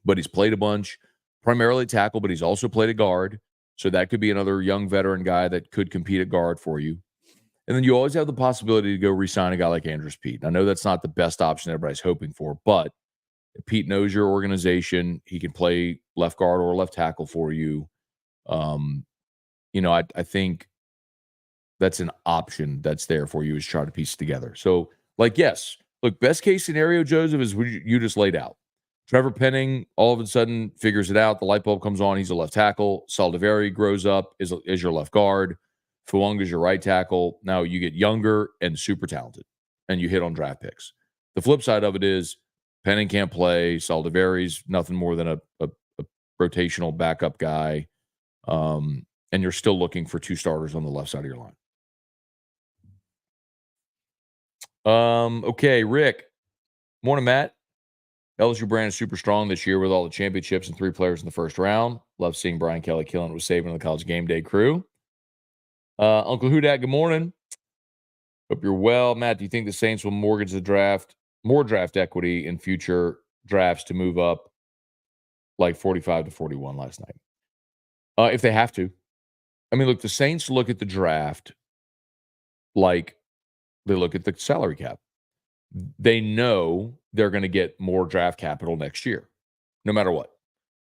but he's played a bunch, primarily tackle, but he's also played a guard. So that could be another young veteran guy that could compete at guard for you. And then you always have the possibility to go re-sign a guy like Andrews Pete. I know that's not the best option everybody's hoping for, but Pete knows your organization. He can play left guard or left tackle for you. I think that's an option that's there for you, is try to piece it together. So, yes, look, best case scenario, Joseph, is what you just laid out. Trevor Penning all of a sudden figures it out. The light bulb comes on. He's a left tackle. Saldiveri grows up, is your left guard. Fuanga is your right tackle. Now you get younger and super talented, and you hit on draft picks. The flip side of it is Penning can't play. Saldiveri's nothing more than a rotational backup guy. And you're still looking for 2 starters on the left side of your line. Okay, Rick. Morning, Matt. LSU brand is super strong this year with all the championships and 3 players in the first round. Love seeing Brian Kelly killing it with Saban and the College Game Day crew. Uncle Hudak, good morning. Hope you're well. Matt, do you think the Saints will mortgage the draft, more draft equity in future drafts to move up like 45 to 41 last night? If they have to. I mean, look, the Saints look at the draft like they look at the salary cap. They know they're going to get more draft capital next year, no matter what.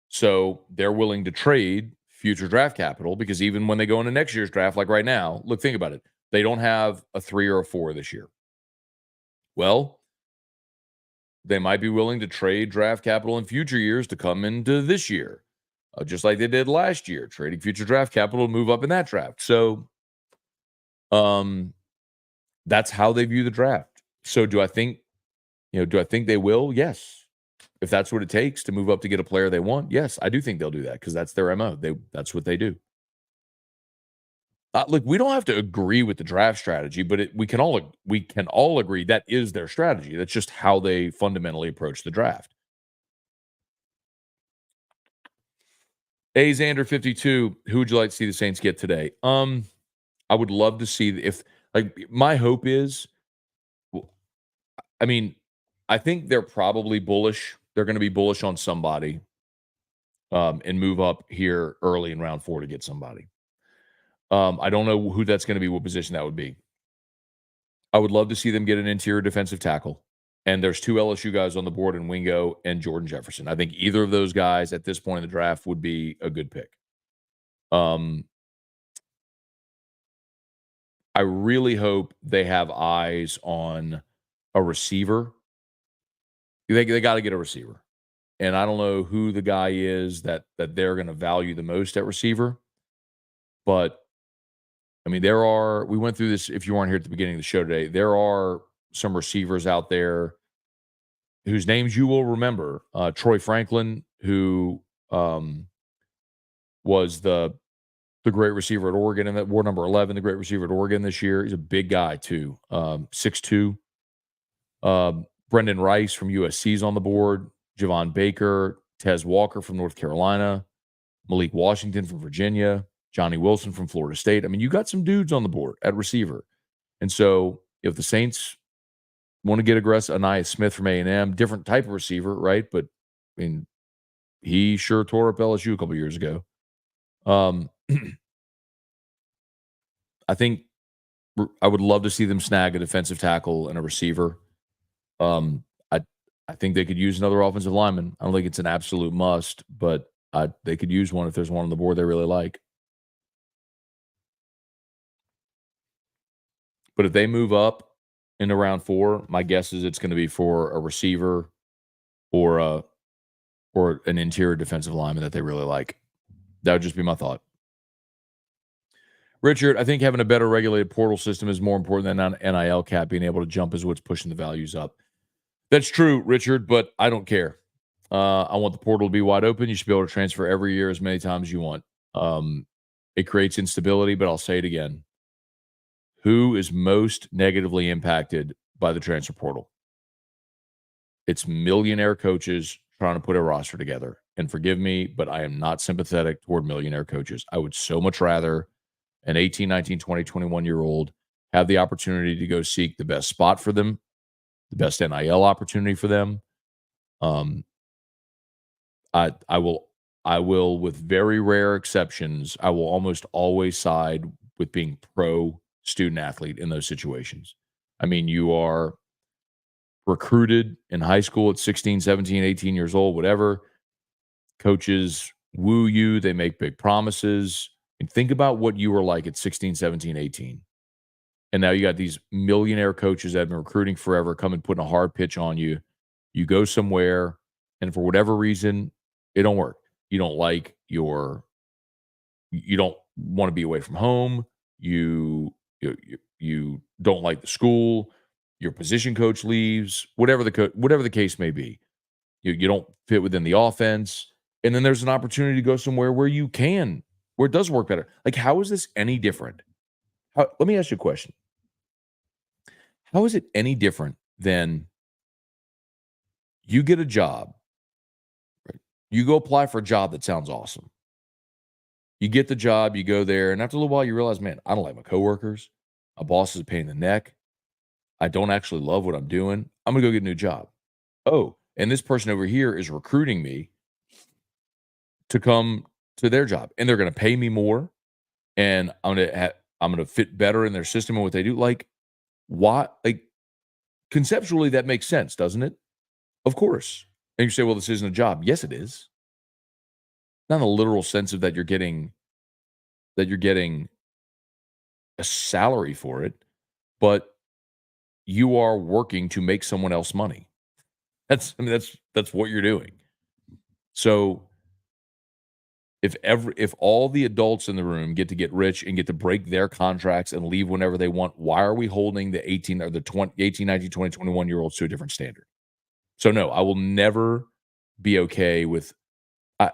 So they're willing to trade future draft capital because even when they go into next year's draft, like right now, look, think about it. They don't have a 3 or a 4 this year. Well, they might be willing to trade draft capital in future years to come into this year, just like they did last year, trading future draft capital to move up in that draft. So that's how they view the draft. So do I think they will? Yes. If that's what it takes to move up to get a player they want, yes, I do think they'll do that because that's their MO. That's what they do. Look, we don't have to agree with the draft strategy, but we can all agree that is their strategy. That's just how they fundamentally approach the draft. A Xander 52, who would you like to see the Saints get today? I would love to see if my hope is, I mean, I think they're probably bullish. They're going to be bullish on somebody and move up here early in round 4 to get somebody. I don't know who that's going to be, what position that would be. I would love to see them get an interior defensive tackle. And there's 2 LSU guys on the board in Wingo and Jordan Jefferson. I think either of those guys at this point in the draft would be a good pick. I really hope they have eyes on a receiver. They got to get a receiver. And I don't know who the guy is that they're going to value the most at receiver. But, I mean, we went through this if you weren't here at the beginning of the show today. There are some receivers out there whose names you will remember. Troy Franklin, who was the great receiver at Oregon, and that wore number 11, the great receiver at Oregon this year. He's a big guy, too. 6'2". Brendan Rice from USC's on the board. Javon Baker, Tez Walker from North Carolina, Malik Washington from Virginia, Johnny Wilson from Florida State. I mean, you got some dudes on the board at receiver. And so if the Saints want to get aggressive, Anaya Smith from A&M, different type of receiver, right? But, I mean, he sure tore up LSU a couple years ago. I think I would love to see them snag a defensive tackle and a receiver. I think they could use another offensive lineman. I don't think it's an absolute must, but they could use one if there's one on the board they really like. But if they move up into round 4, my guess is it's going to be for a receiver or an interior defensive lineman that they really like. That would just be my thought. Richard, I think having a better regulated portal system is more important than an NIL cap. Being able to jump is what's pushing the values up. That's true, Richard, but I don't care. I want the portal to be wide open. You should be able to transfer every year as many times as you want. It creates instability, but I'll say it again. Who is most negatively impacted by the transfer portal? It's millionaire coaches trying to put a roster together. And forgive me, but I am not sympathetic toward millionaire coaches. I would so much rather an 18, 19, 20, 21-year-old have the opportunity to go seek the best spot for them, the best NIL opportunity for them. I will, with very rare exceptions, I will almost always side with being pro student athlete in those situations. I mean, you are recruited in high school at 16, 17, 18 years old, whatever. Coaches woo you. They make big promises. And think about what you were like at 16, 17, 18. And now you got these millionaire coaches that have been recruiting forever come and putting a hard pitch on you. You go somewhere, and for whatever reason, it don't work. You don't want to be away from home. You don't like the school. Your position coach leaves. Whatever the case may be, you don't fit within the offense. And then there's an opportunity to go somewhere where it does work better. Like, how is this any different? Let me ask you a question. How is it any different than You get a job, right? You go apply for a job that sounds awesome. You get the job, you go there, and after a little while, you realize, man, I don't like my coworkers. My boss is a pain in the neck. I don't actually love what I'm doing. I'm gonna go get a new job. Oh, and this person over here is recruiting me to come to their job, and they're gonna pay me more, and I'm gonna fit better in their system and what they do. Like, why? Like, conceptually, that makes sense, doesn't it? Of course. And you say, well, this isn't a job. Yes, it is. Not in the literal sense of that you're getting a salary for it, but you are working to make someone else money. That's what you're doing. So if all the adults in the room get rich and get to break their contracts and leave whenever they want, why are we holding the 18 or the 20, 18, 19, 20, 21-year-olds to a different standard? So no, I will never be okay with I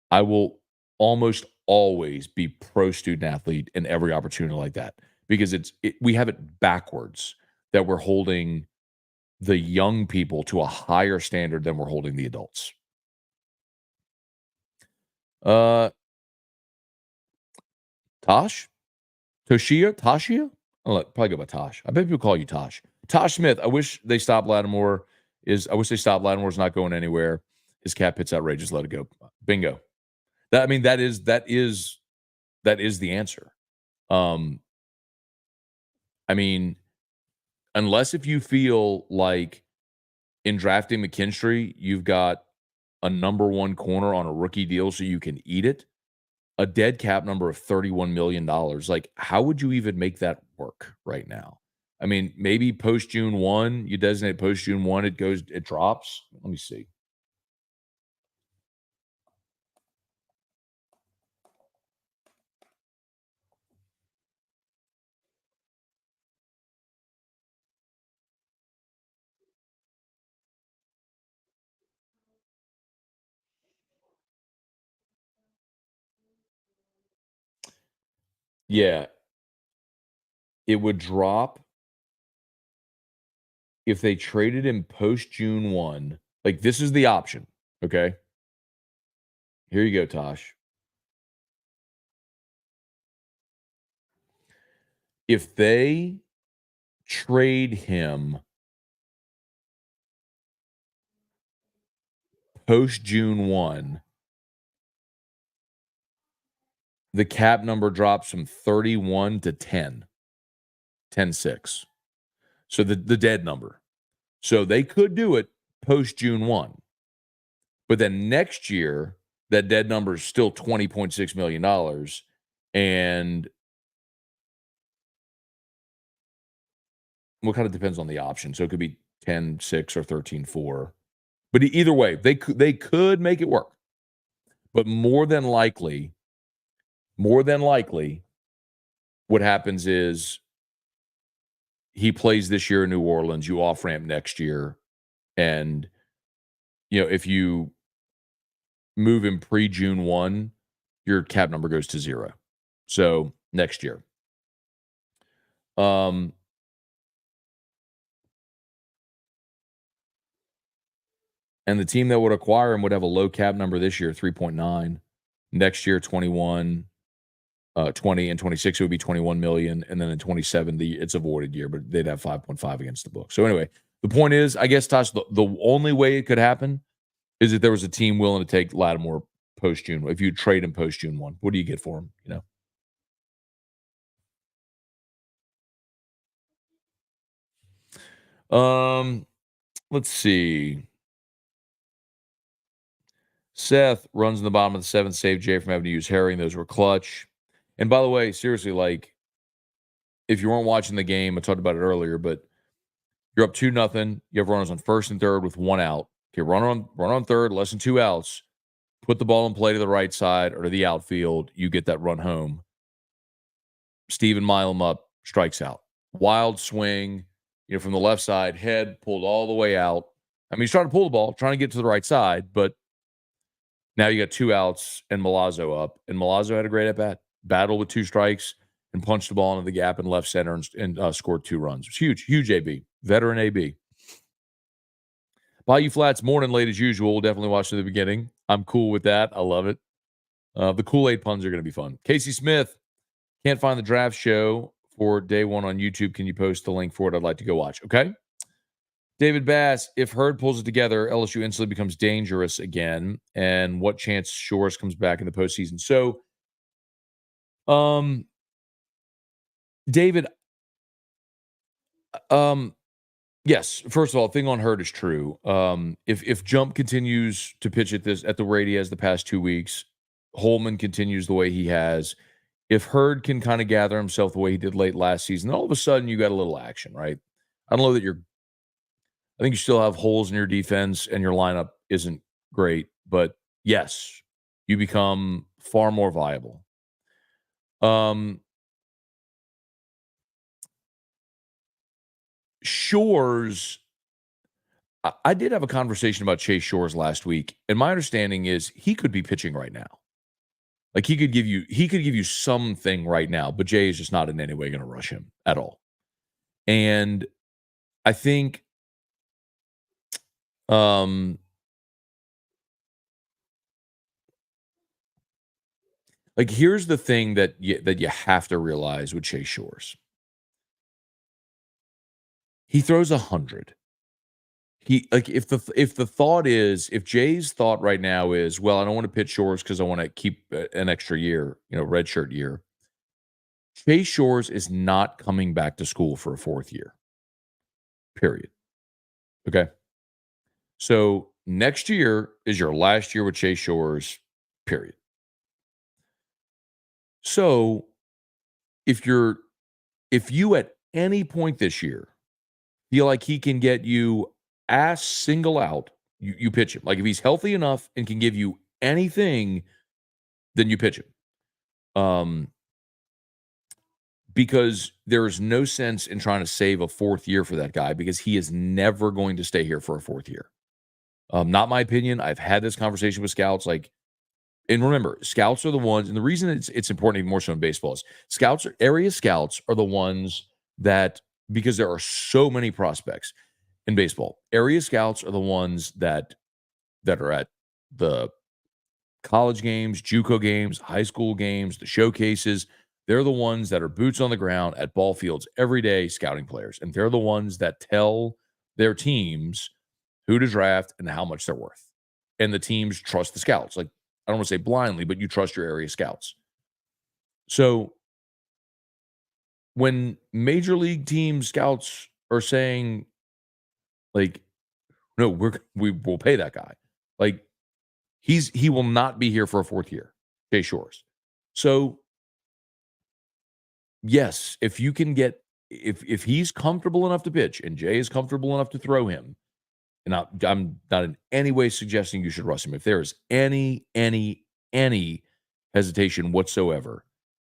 I will almost always be pro student athlete in every opportunity like that because we have it backwards that we're holding the young people to a higher standard than we're holding the adults. Uh, Tosh? Toshia? Probably go by Tosh. I bet people call you Tosh. Tosh Smith. I wish they stopped Lattimore. I wish they stopped Lattimore's not going anywhere. His cap hit's outrageous. Let it go. Bingo. That is the answer. Um, I mean, unless if you feel like in drafting McKinstry, you've got a number one corner on a rookie deal so you can eat it, a dead cap number of $31 million. Like, how would you even make that work right now? I mean, maybe post June 1, you designate post June 1, it drops. Let me see. Yeah, it would drop if they traded him post June 1. Like, this is the option. Okay. Here you go, Tosh. If they trade him post June 1, the cap number drops from 31 to 10.6. So the dead number. So they could do it post June 1. But then next year, that dead number is still $20.6 million. And what kind of depends on the option. So it could be 10.6 or 13.4. But either way, they could make it work. But more than likely, what happens is he plays this year in New Orleans, you off ramp next year. And, if you move him pre June 1, your cap number goes to 0. So next year. And the team that would acquire him would have a low cap number this year, 3.9. Next year, 21, 20, and 26, it would be 21 million. And then in 27, it's a voided year, but they'd have 5.5 against the book. So anyway, the point is, I guess, Tosh, the only way it could happen is if there was a team willing to take Lattimore post June. If you trade him post June 1, what do you get for him? Let's see. Seth runs in the bottom of the 7th, saved Jay from having to use herring. Those were clutch. And by the way, seriously, like, if you weren't watching the game, I talked about it earlier, but you're up 2-0. You have runners on first and third with 1 out. Okay, run on third, less than 2 outs. Put the ball in play to the right side or to the outfield. You get that run home. Steven Milam up, strikes out. Wild swing, from the left side, head pulled all the way out. I mean, he's trying to pull the ball, trying to get to the right side, but now you got 2 outs and Milazzo up. And Milazzo had a great at-bat. Battled with 2 strikes and punched the ball into the gap in left center and scored 2 runs. It was huge, huge AB. Veteran AB. Bayou Flats morning late as usual. We'll definitely watch to the beginning. I'm cool with that. I love it. The Kool-Aid puns are going to be fun. Casey Smith, can't find the draft show for day one on YouTube. Can you post the link for it? I'd like to go watch. Okay. David Bass, if Hurd pulls it together, LSU instantly becomes dangerous again. And what chance Shores comes back in the postseason? So, David, yes. First of all, thing on Hurd is true. If Jump continues to pitch at the rate he has the past 2 weeks, Holman continues the way he has. If Hurd can kind of gather himself the way he did late last season, then all of a sudden you got a little action, right? I don't know that I think you still have holes in your defense and your lineup isn't great, but yes, you become far more viable. Shores, I did have a conversation about Chase Shores last week, and my understanding is he could be pitching right now. Like he could give you something right now, but Jay is just not in any way going to rush him at all. And I think like here's the thing that you have to realize with Chase Shores. He throws 100. If the thought is, if Jay's thought right now is, well, I don't want to pitch Shores because I want to keep an extra year, redshirt year. Chase Shores is not coming back to school for a fourth year. Period. Okay. So next year is your last year with Chase Shores. Period. So if you at any point this year feel like he can get you ass single out, you pitch him. Like if he's healthy enough and can give you anything, then you pitch him. Because there's no sense in trying to save a fourth year for that guy because he is never going to stay here for a fourth year. Not my opinion. I've had this conversation with scouts. And remember, scouts are the ones, and the reason it's important even more so in baseball is area scouts are the ones that, because there are so many prospects in baseball, area scouts are the ones that are at the college games, JUCO games, high school games, the showcases. They're the ones that are boots on the ground at ball fields every day scouting players. And they're the ones that tell their teams who to draft and how much they're worth. And the teams trust the scouts. Like, I don't want to say blindly, but you trust your area scouts. So when major league team scouts are saying, like, no, we will pay that guy. Like, he will not be here for a fourth year, Jay Shores. So yes, if you can get if he's comfortable enough to pitch and Jay is comfortable enough to throw him, and I'm not in any way suggesting you should rush him. If there is any hesitation whatsoever,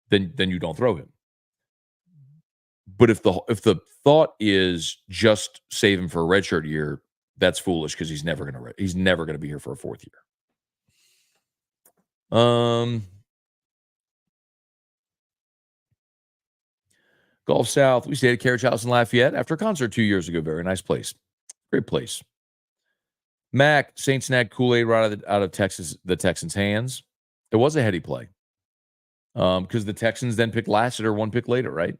then you don't throw him. But if the thought is just save him for a redshirt year, that's foolish because he's never gonna be here for a fourth year. Gulf South. We stayed at Carriage House in Lafayette after a concert 2 years ago. Very nice place. Great place. Mac, Saints snagged Kool-Aid right out of Texas, the Texans' hands. It was a heady play. Because the Texans then picked Lassiter 1 pick later, right?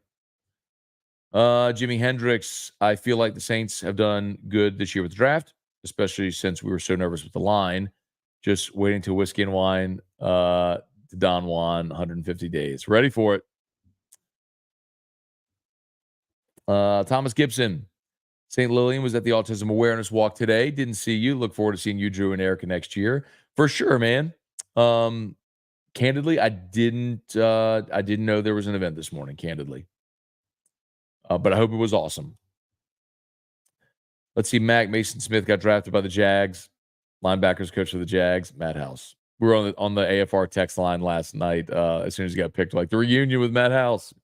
Jimi Hendrix, I feel like the Saints have done good this year with the draft, especially since we were so nervous with the line. Just waiting to whiskey and wine to Don Juan, 150 days. Ready for it. Thomas Gibson, St. Lillian was at the Autism Awareness Walk today. Didn't see you. Look forward to seeing you, Drew, and Erica next year. For sure, man. Candidly, I didn't know there was an event this morning, candidly. But I hope it was awesome. Let's see. Mason Smith got drafted by the Jags. Linebackers coach of the Jags, Matt House. We were on the AFR text line last night as soon as he got picked. Like, the reunion with Matt House.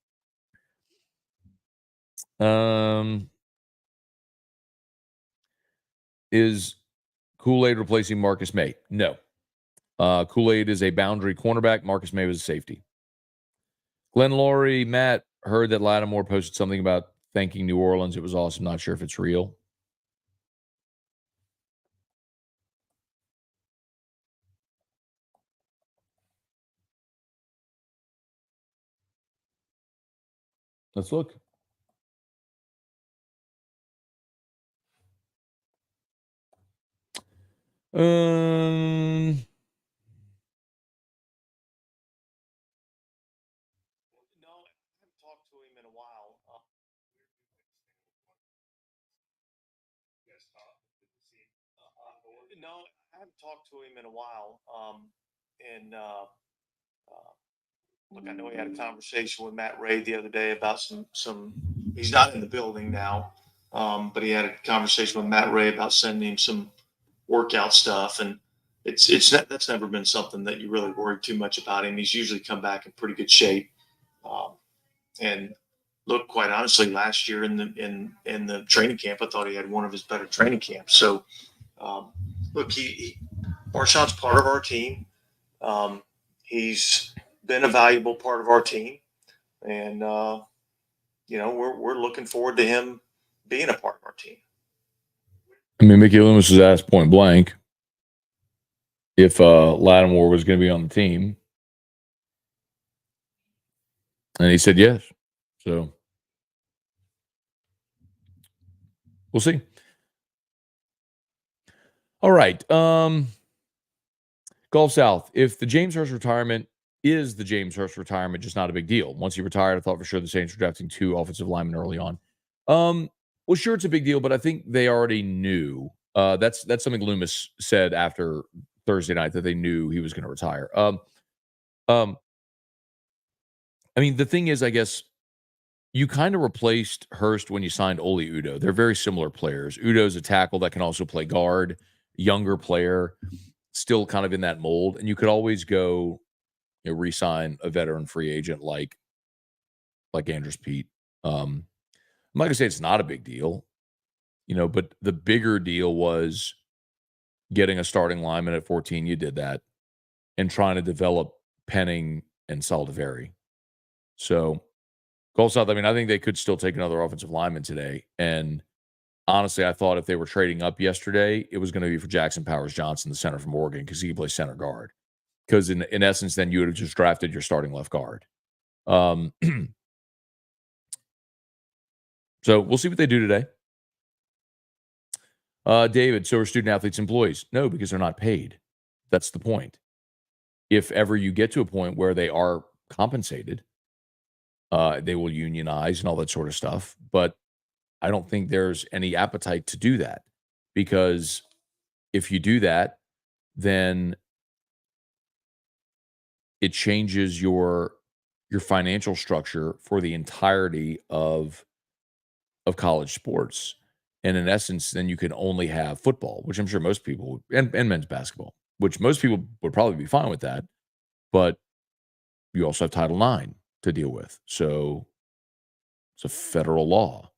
Is Kool-Aid replacing Marcus May? No. Kool-Aid is a boundary cornerback. Marcus May was a safety. Glenn Laurie, Matt, heard that Lattimore posted something about thanking New Orleans. It was awesome. Not sure if it's real. Let's look. Um, No, I haven't talked to him in a while. No, I haven't talked to him in a while. And Look, I know he had a conversation with Matt Ray the other day about some. He's not in the building now, but he had a conversation with Matt Ray about sending him some workout stuff, and that's never been something that you really worried too much about him. He's usually come back in pretty good shape. Um, and look, quite honestly, last year in the training camp, I thought he had one of his better training camps. So, um, look, Marshawn's part of our team. Um, he's been a valuable part of our team, and we're looking forward to him being a part of our team. I mean, Mickey Loomis was asked point blank if Lattimore was going to be on the team, and he said yes. So we'll see. All right. Gulf South. If the James Hurst retirement is the James Hurst retirement, just not a big deal. Once he retired, I thought for sure the Saints were drafting 2 offensive linemen early on. Well, sure, it's a big deal, but I think they already knew. That's something Loomis said after Thursday night, that they knew he was going to retire. Um, I mean, the thing is, I guess you kind of replaced Hurst when you signed Oli Udo. They're very similar players. Udo's a tackle that can also play guard, younger player, still kind of in that mold. And you could always go, re-sign a veteran free agent like Andrews Pete. I'm not gonna say it's not a big deal, but the bigger deal was getting a starting lineman at 14. You did that, and trying to develop Penning and Saldiveri. So, Gulf South, I mean, I think they could still take another offensive lineman today. And honestly, I thought if they were trading up yesterday, it was going to be for Jackson Powers Johnson, the center from Oregon, because he can play center guard. Because in essence, then you would have just drafted your starting left guard. Um, so we'll see what they do today. David, so are student athletes employees? No, because they're not paid. That's the point. If ever you get to a point where they are compensated, they will unionize and all that sort of stuff. But I don't think there's any appetite to do that, because if you do that, then it changes your financial structure for the entirety of college sports. And in essence, then you can only have football, which I'm sure most people and men's basketball, which most people would probably be fine with that. But you also have Title IX to deal with. So it's a federal law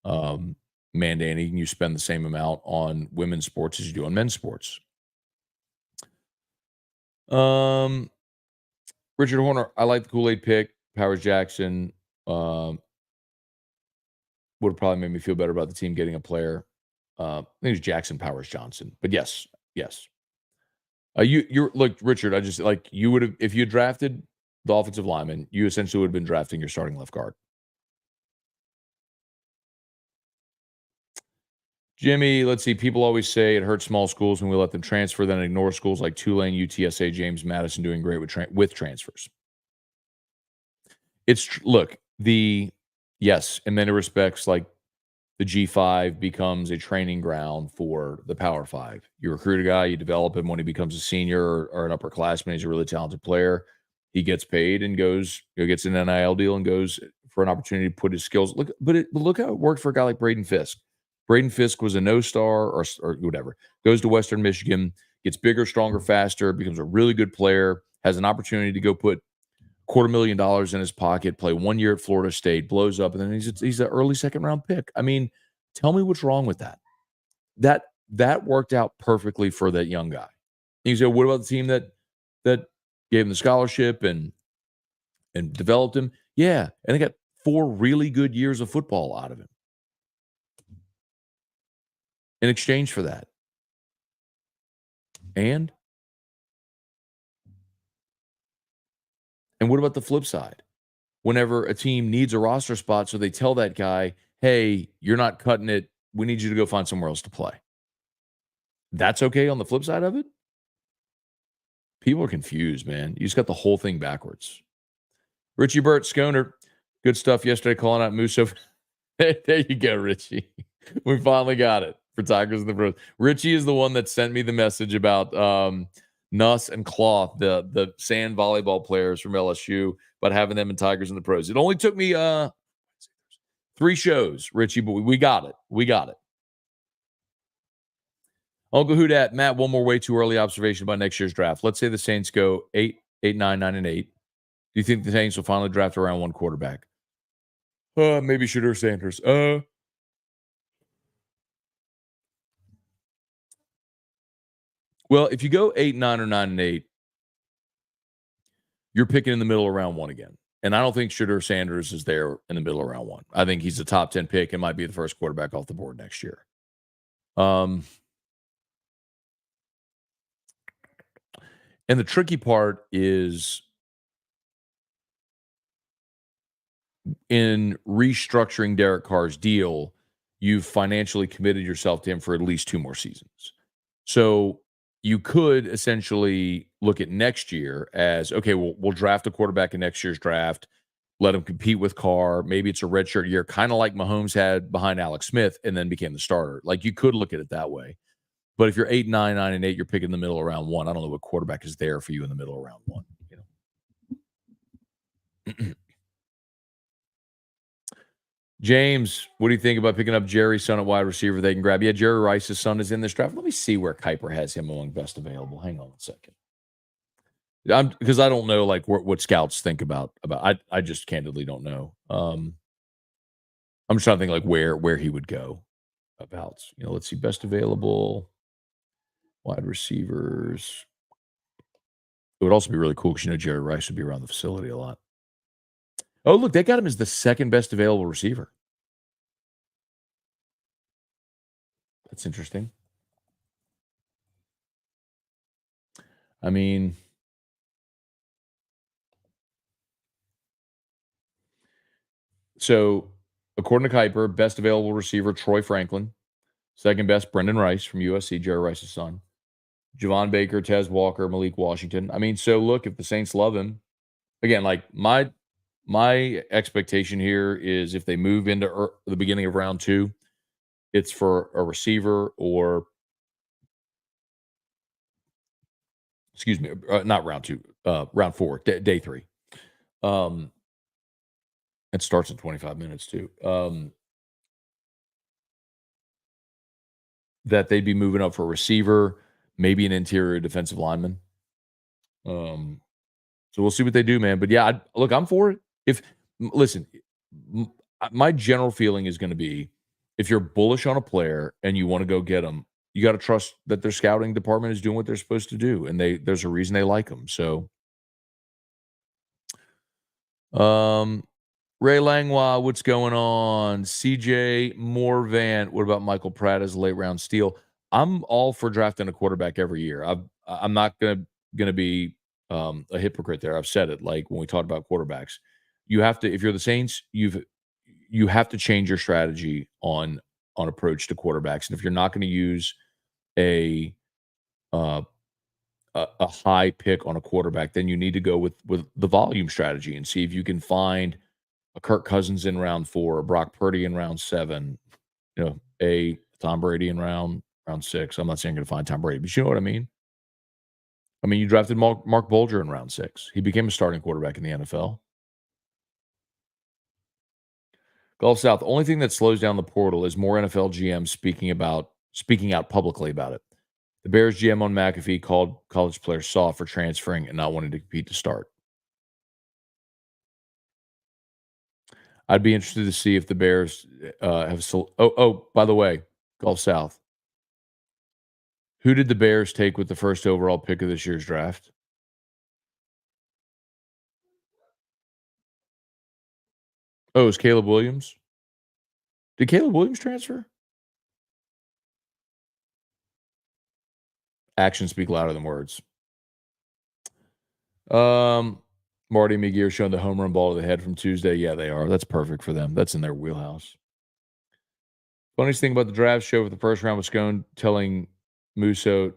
um, mandating you spend the same amount on women's sports as you do on men's sports. Um, Richard Horner, I like the Kool-Aid pick. Powers Jackson would have probably made me feel better about the team getting a player. I think it's Jackson Powers Johnson. But yes, yes. You're look, Richard. I just like you would have if you had drafted the offensive lineman, you essentially would have been drafting your starting left guard. Jimmy, let's see. People always say it hurts small schools when we let them transfer, then ignore schools like Tulane, UTSA, James Madison doing great with transfers. Look, yes, in many respects, like the G5 becomes a training ground for the Power Five. You recruit a guy, you develop him when he becomes a senior or an upperclassman. He's a really talented player. He gets paid and goes, gets an NIL deal and goes for an opportunity to put his skills. Look how it worked for a guy like Braden Fisk. Braden Fisk was a no-star or whatever. Goes to Western Michigan, gets bigger, stronger, faster, becomes a really good player, has an opportunity to go put $250,000 in his pocket, play 1 year at Florida State, blows up, and then he's an early second round pick. I mean, tell me what's wrong with that. That worked out perfectly for that young guy. You say, what about the team that gave him the scholarship and developed him? Yeah, and they got 4 really good years of football out of him in exchange for that. And what about the flip side? whenever a team needs a roster spot, so they tell that guy, hey, you're not cutting it. We need you to go find somewhere else to play. That's okay on the flip side of it. People are confused, man. You just got the whole thing backwards. Richie Burt, Sconer, good stuff yesterday calling out Musso. There you go, Richie. We finally got it for Tigers and the Pros. Richie is the one that sent me the message about Nuss and Cloth, the sand volleyball players from LSU, about having them in Tigers and the Pros. It only took me 3 shows, Richie, but we got it. We got it. Uncle Hoodat, Matt, one more way too early observation about next year's draft. Let's say the Saints go 8, 9, 9, and 8. Do you think the Saints will finally draft around one quarterback? Maybe Shedeur Sanders. Well, if you go 8, 9, or 9 and 8, you're picking in the middle of round 1 again. And I don't think Shedeur Sanders is there in the middle of round 1. I think he's a top 10 pick and might be the first quarterback off the board next year. And the tricky part is in restructuring Derek Carr's deal, you've financially committed yourself to him for at least 2 more seasons. So you could essentially look at next year as, okay, we'll draft a quarterback in next year's draft, let him compete with Carr. Maybe it's a redshirt year, kind of like Mahomes had behind Alex Smith and then became the starter. Like you could look at it that way. But if you're 8, 9, 9, and 8, you're picking the middle of round 1. I don't know what quarterback is there for you in the middle of round 1. James, what do you think about picking up Jerry's son at wide receiver they can grab? Yeah, Jerry Rice's son is in this draft. Let me see where Kuiper has him among best available. Hang on a second. Because I don't know like what scouts think about. I just candidly don't know. I'm just trying to think like where he would go about. Let's see, best available wide receivers. It would also be really cool because Jerry Rice would be around the facility a lot. Oh, look, they got him as the second best available receiver. That's interesting. I mean, so according to Kuiper, best available receiver, Troy Franklin. Second best, Brendan Rice from USC, Jerry Rice's son. Javon Baker, Tez Walker, Malik Washington. I mean, so look, if the Saints love him, again, like my expectation here is if they move into the beginning of round 2, it's for a receiver or, excuse me, not round 2, round 4, day 3. It starts in 25 minutes too. That they'd be moving up for a receiver, maybe an interior defensive lineman. So we'll see what they do, man. But yeah, look, I'm for it. Listen, my general feeling is going to be if you're bullish on a player and you want to go get them, you got to trust that their scouting department is doing what they're supposed to do, and there's a reason they like them. So, Ray Langlois, what's going on? CJ Morvan, what about Michael Pratt as a late round steal? I'm all for drafting a quarterback every year. I'm not gonna be a hypocrite there. I've said it. Like when we talked about quarterbacks, you have to. If you're the Saints, you have to change your strategy on approach to quarterbacks. And if you're not going to use a high pick on a quarterback, then you need to go with the volume strategy and see if you can find a Kirk Cousins in round 4, a Brock Purdy in round 7, a Tom Brady in round 6. I'm not saying you're going to find Tom Brady, but you know what I mean? I mean, you drafted Mark Bolger in round 6. He became a starting quarterback in the NFL. Gulf South, the only thing that slows down the portal is more NFL GMs speaking out publicly about it. The Bears GM on McAfee called college players soft for transferring and not wanting to compete to start. I'd be interested to see if the Bears have. By the way, Gulf South. Who did the Bears take with the first overall pick of this year's draft? Oh, it was Caleb Williams. Did Caleb Williams transfer? Actions speak louder than words. Marty McGear showing the home run ball to the head from Tuesday. Yeah, they are. That's perfect for them. That's in their wheelhouse. Funniest thing about the draft show for the first round was Scone telling Musso,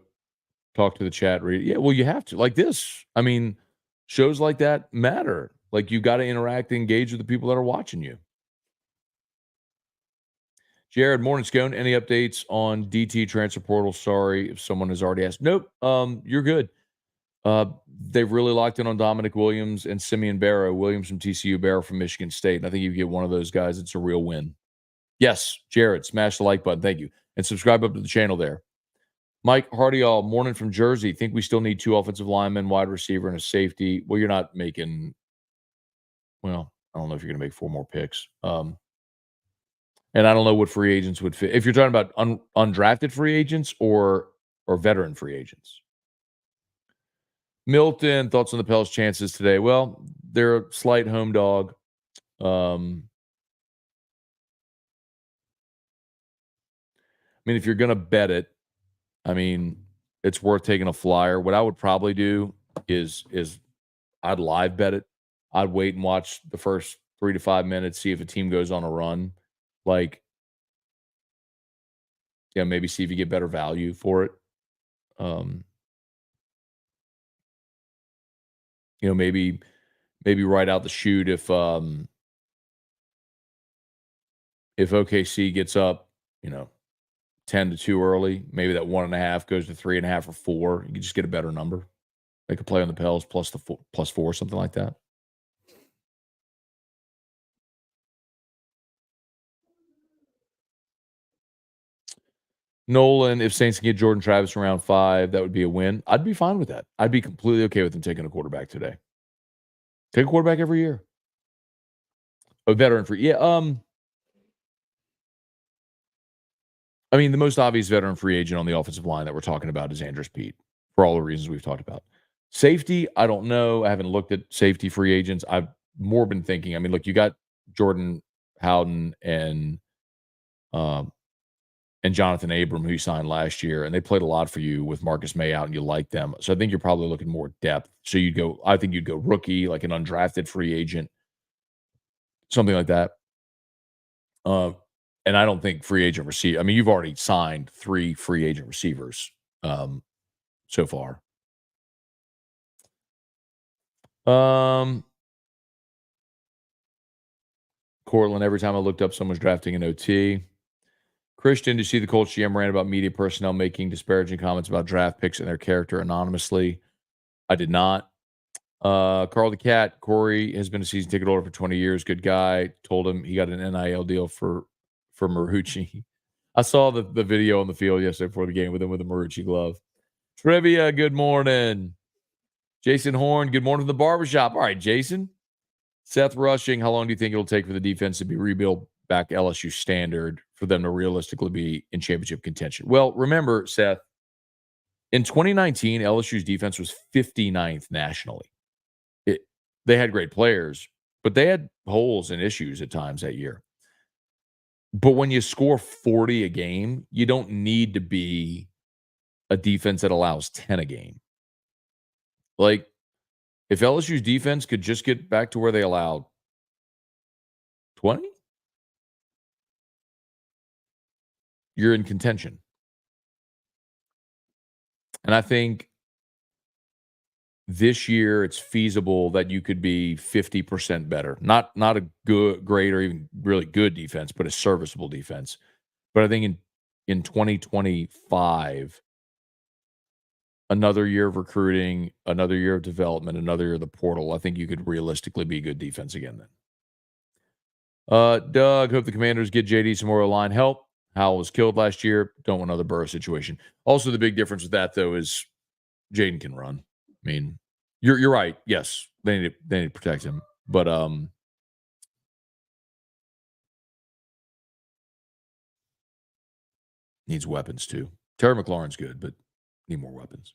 talk to the chat. Read. Yeah, well, you have to. Like this. I mean, shows like that matter. Like, you got to interact and engage with the people that are watching you. Jared, morning, Scone. Any updates on DT transfer portal? Sorry if someone has already asked. Nope. You're good. They've really locked in on Dominic Williams and Simeon Barrow. Williams from TCU, Barrow from Michigan State. And I think if you get one of those guys, it's a real win. Yes, Jared, smash the like button. Thank you. And subscribe up to the channel there. Mike Hardyall, morning from Jersey. Think we still need 2 offensive linemen, wide receiver, and a safety. Well, you're not making, well, I don't know if you're going to make 4 more picks. And I don't know what free agents would fit. If you're talking about undrafted free agents or veteran free agents. Milton, thoughts on the Pels' chances today? Well, they're a slight home dog. I mean, if you're going to bet it, I mean, it's worth taking a flyer. What I would probably do is I'd live bet it. I'd wait and watch the first 3 to 5 minutes, see if a team goes on a run. Like, yeah, maybe see if you get better value for it. Maybe right out the chute if OKC gets up, 10-2 early, maybe that 1.5 goes to 3.5 or 4. You can just get a better number. They could play on the Pels plus 4, something like that. Nolan, if Saints can get Jordan Travis in round 5, that would be a win. I'd be fine with that. I'd be completely okay with them taking a quarterback today. Take a quarterback every year. A veteran free. Yeah. I mean, the most obvious veteran free agent on the offensive line that we're talking about is Andrus Peat, for all the reasons we've talked about. Safety, I don't know. I haven't looked at safety free agents. I've more been thinking. I mean, look, you got Jordan Howden and Jonathan Abram, who you signed last year, and they played a lot for you with Marcus May out, and you like them. So I think you're probably looking more depth. So I think you'd go rookie, like an undrafted free agent, something like that. And I don't think free agent receiver. I mean, you've already signed 3 free agent receivers so far. Cortland, every time I looked up, someone's drafting an OT. Christian, to see the Colts GM ran about media personnel making disparaging comments about draft picks and their character anonymously. I did not. Carl the Cat, Corey has been a season ticket holder for 20 years. Good guy. Told him he got an NIL deal for Marucci. I saw the video on the field yesterday before the game with him with a Marucci glove. Trivia, good morning. Jason Horn, good morning from the barbershop. All right, Jason. Seth Rushing, how long do you think it'll take for the defense to be rebuilt back LSU standard for them to realistically be in championship contention? Well, remember, Seth, in 2019, LSU's defense was 59th nationally. They had great players, but they had holes and issues at times that year. But when you score 40 a game, you don't need to be a defense that allows 10 a game. Like, if LSU's defense could just get back to where they allowed 20, you're in contention. And I think this year it's feasible that you could be 50% better. Not a good, great, or even really good defense, but a serviceable defense. But I think in 2025, another year of recruiting, another year of development, another year of the portal, I think you could realistically be a good defense again then. Doug, hope the Commanders get JD some more line help. Howell was killed last year. Don't want another Burrow situation. Also, the big difference with that, though, is Jaden can run. I mean, you're right. Yes, they need to protect him, but needs weapons too. Terry McLaurin's good, but need more weapons.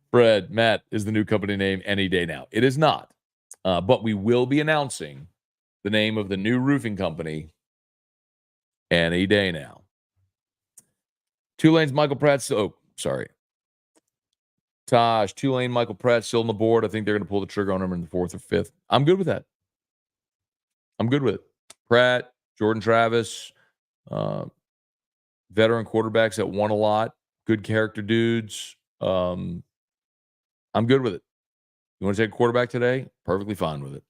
Fred, Matt is the new company name any day now. It is not, but we will be announcing the name of the new roofing company any day now. Tulane's Michael Pratt. Oh, sorry. Tosh, Tulane, Michael Pratt still on the board. I think they're going to pull the trigger on him in the 4th or 5th. I'm good with that. I'm good with it. Pratt, Jordan Travis, veteran quarterbacks that won a lot, good character dudes. I'm good with it. You want to take a quarterback today? Perfectly fine with it.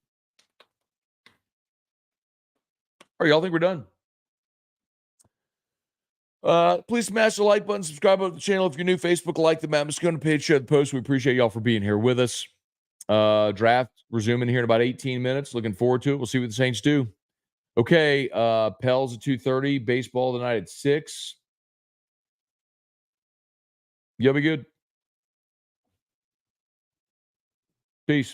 All right, y'all think we're done? Please smash the like button, subscribe to the channel if you're new. Facebook, like the Matt Scone page, share the post. We appreciate y'all for being here with us. Draft resuming here in about 18 minutes. Looking forward to it. We'll see what the Saints do. Okay, Pels at 2:30, baseball tonight at 6. Y'all be good. Peace.